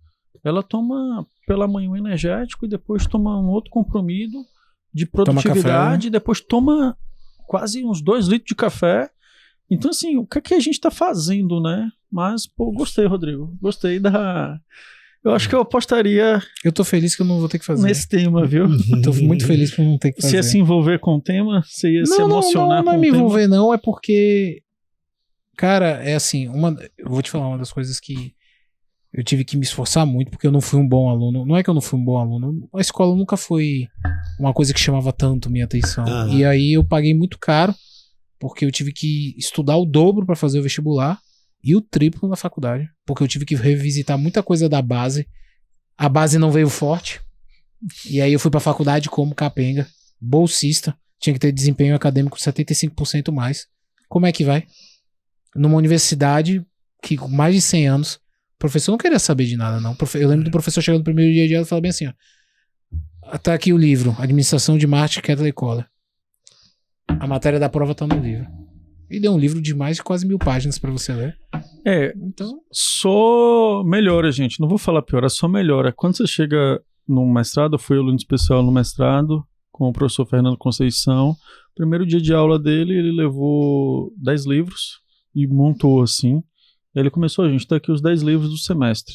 Ela toma pela manhã um energético e depois toma um outro comprimido de produtividade, e depois toma quase uns 2 litros de café. Então, assim, o que a gente tá fazendo, né? Mas, pô, gostei, Rodrigo. Gostei da... Eu acho que eu apostaria... Eu tô feliz que eu não vou ter que fazer. Nesse tema, viu? Tô muito feliz por não ter que fazer. Você ia se envolver com o tema? Você ia se emocionar com o tema? Não é me envolver, não. É porque... Cara, é assim... Eu vou te falar uma das coisas que eu tive que me esforçar muito, porque eu não fui um bom aluno. Não é que eu não fui um bom aluno. A escola nunca foi uma coisa que chamava tanto minha atenção. E aí eu paguei muito caro, porque eu tive que estudar o dobro para fazer o vestibular e o triplo na faculdade, porque eu tive que revisitar muita coisa da base. A base não veio forte, e aí eu fui pra faculdade como capenga, bolsista, tinha que ter desempenho acadêmico 75% mais. Como é que vai? Numa universidade que com mais de 100 anos, o professor não queria saber de nada, não. Eu lembro do professor chegando no primeiro dia de aula e falando bem assim, ó, tá aqui o livro, Administração de Martin Kettler Kohler. A matéria da prova tá no livro. E deu um livro de mais de quase 1000 páginas pra você ler. Então, só melhora, gente. Não vou falar pior, é só melhora. Quando você chega no mestrado, eu fui aluno especial no mestrado com o professor Fernando Conceição. Primeiro dia de aula dele, ele levou 10 livros e montou assim. Ele começou, a gente tá aqui os 10 livros do semestre.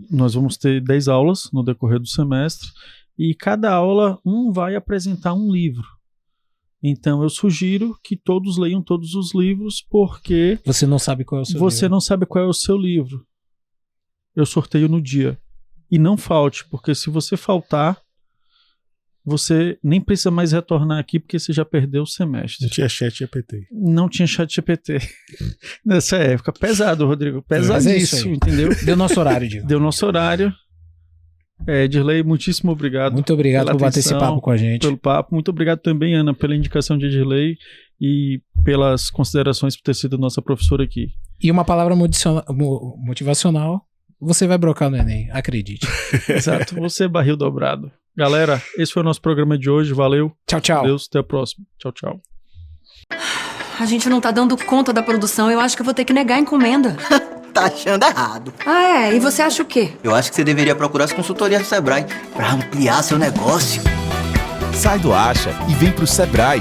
Nós vamos ter 10 aulas no decorrer do semestre e cada aula vai apresentar um livro. Então eu sugiro que todos leiam todos os livros, porque você não sabe qual é o seu livro. Você não sabe qual é o seu livro. Eu sorteio no dia. E não falte, porque se você faltar, você nem precisa mais retornar aqui, porque você já perdeu o semestre. Não tinha chat GPT. Não tinha chat GPT nessa época. Pesado, Rodrigo. Pesadíssimo, entendeu? Deu nosso horário, Diego. Deu nosso horário. Edirley, muitíssimo obrigado. Muito obrigado por bater esse papo com a gente. Pelo papo. Muito obrigado também, Ana, pela indicação de Edirley e pelas considerações por ter sido nossa professora aqui. E uma palavra motivacional, você vai brocar no Enem, acredite. Exato, você é barril dobrado. Galera, esse foi o nosso programa de hoje. Valeu. Tchau, tchau. Deus, até a próxima. Tchau, tchau. A gente não tá dando conta da produção. Eu acho que eu vou ter que negar a encomenda. Tá achando errado. Ah, é? E você acha o quê? Eu acho que você deveria procurar as consultorias do Sebrae pra ampliar seu negócio. Sai do acha e vem pro Sebrae.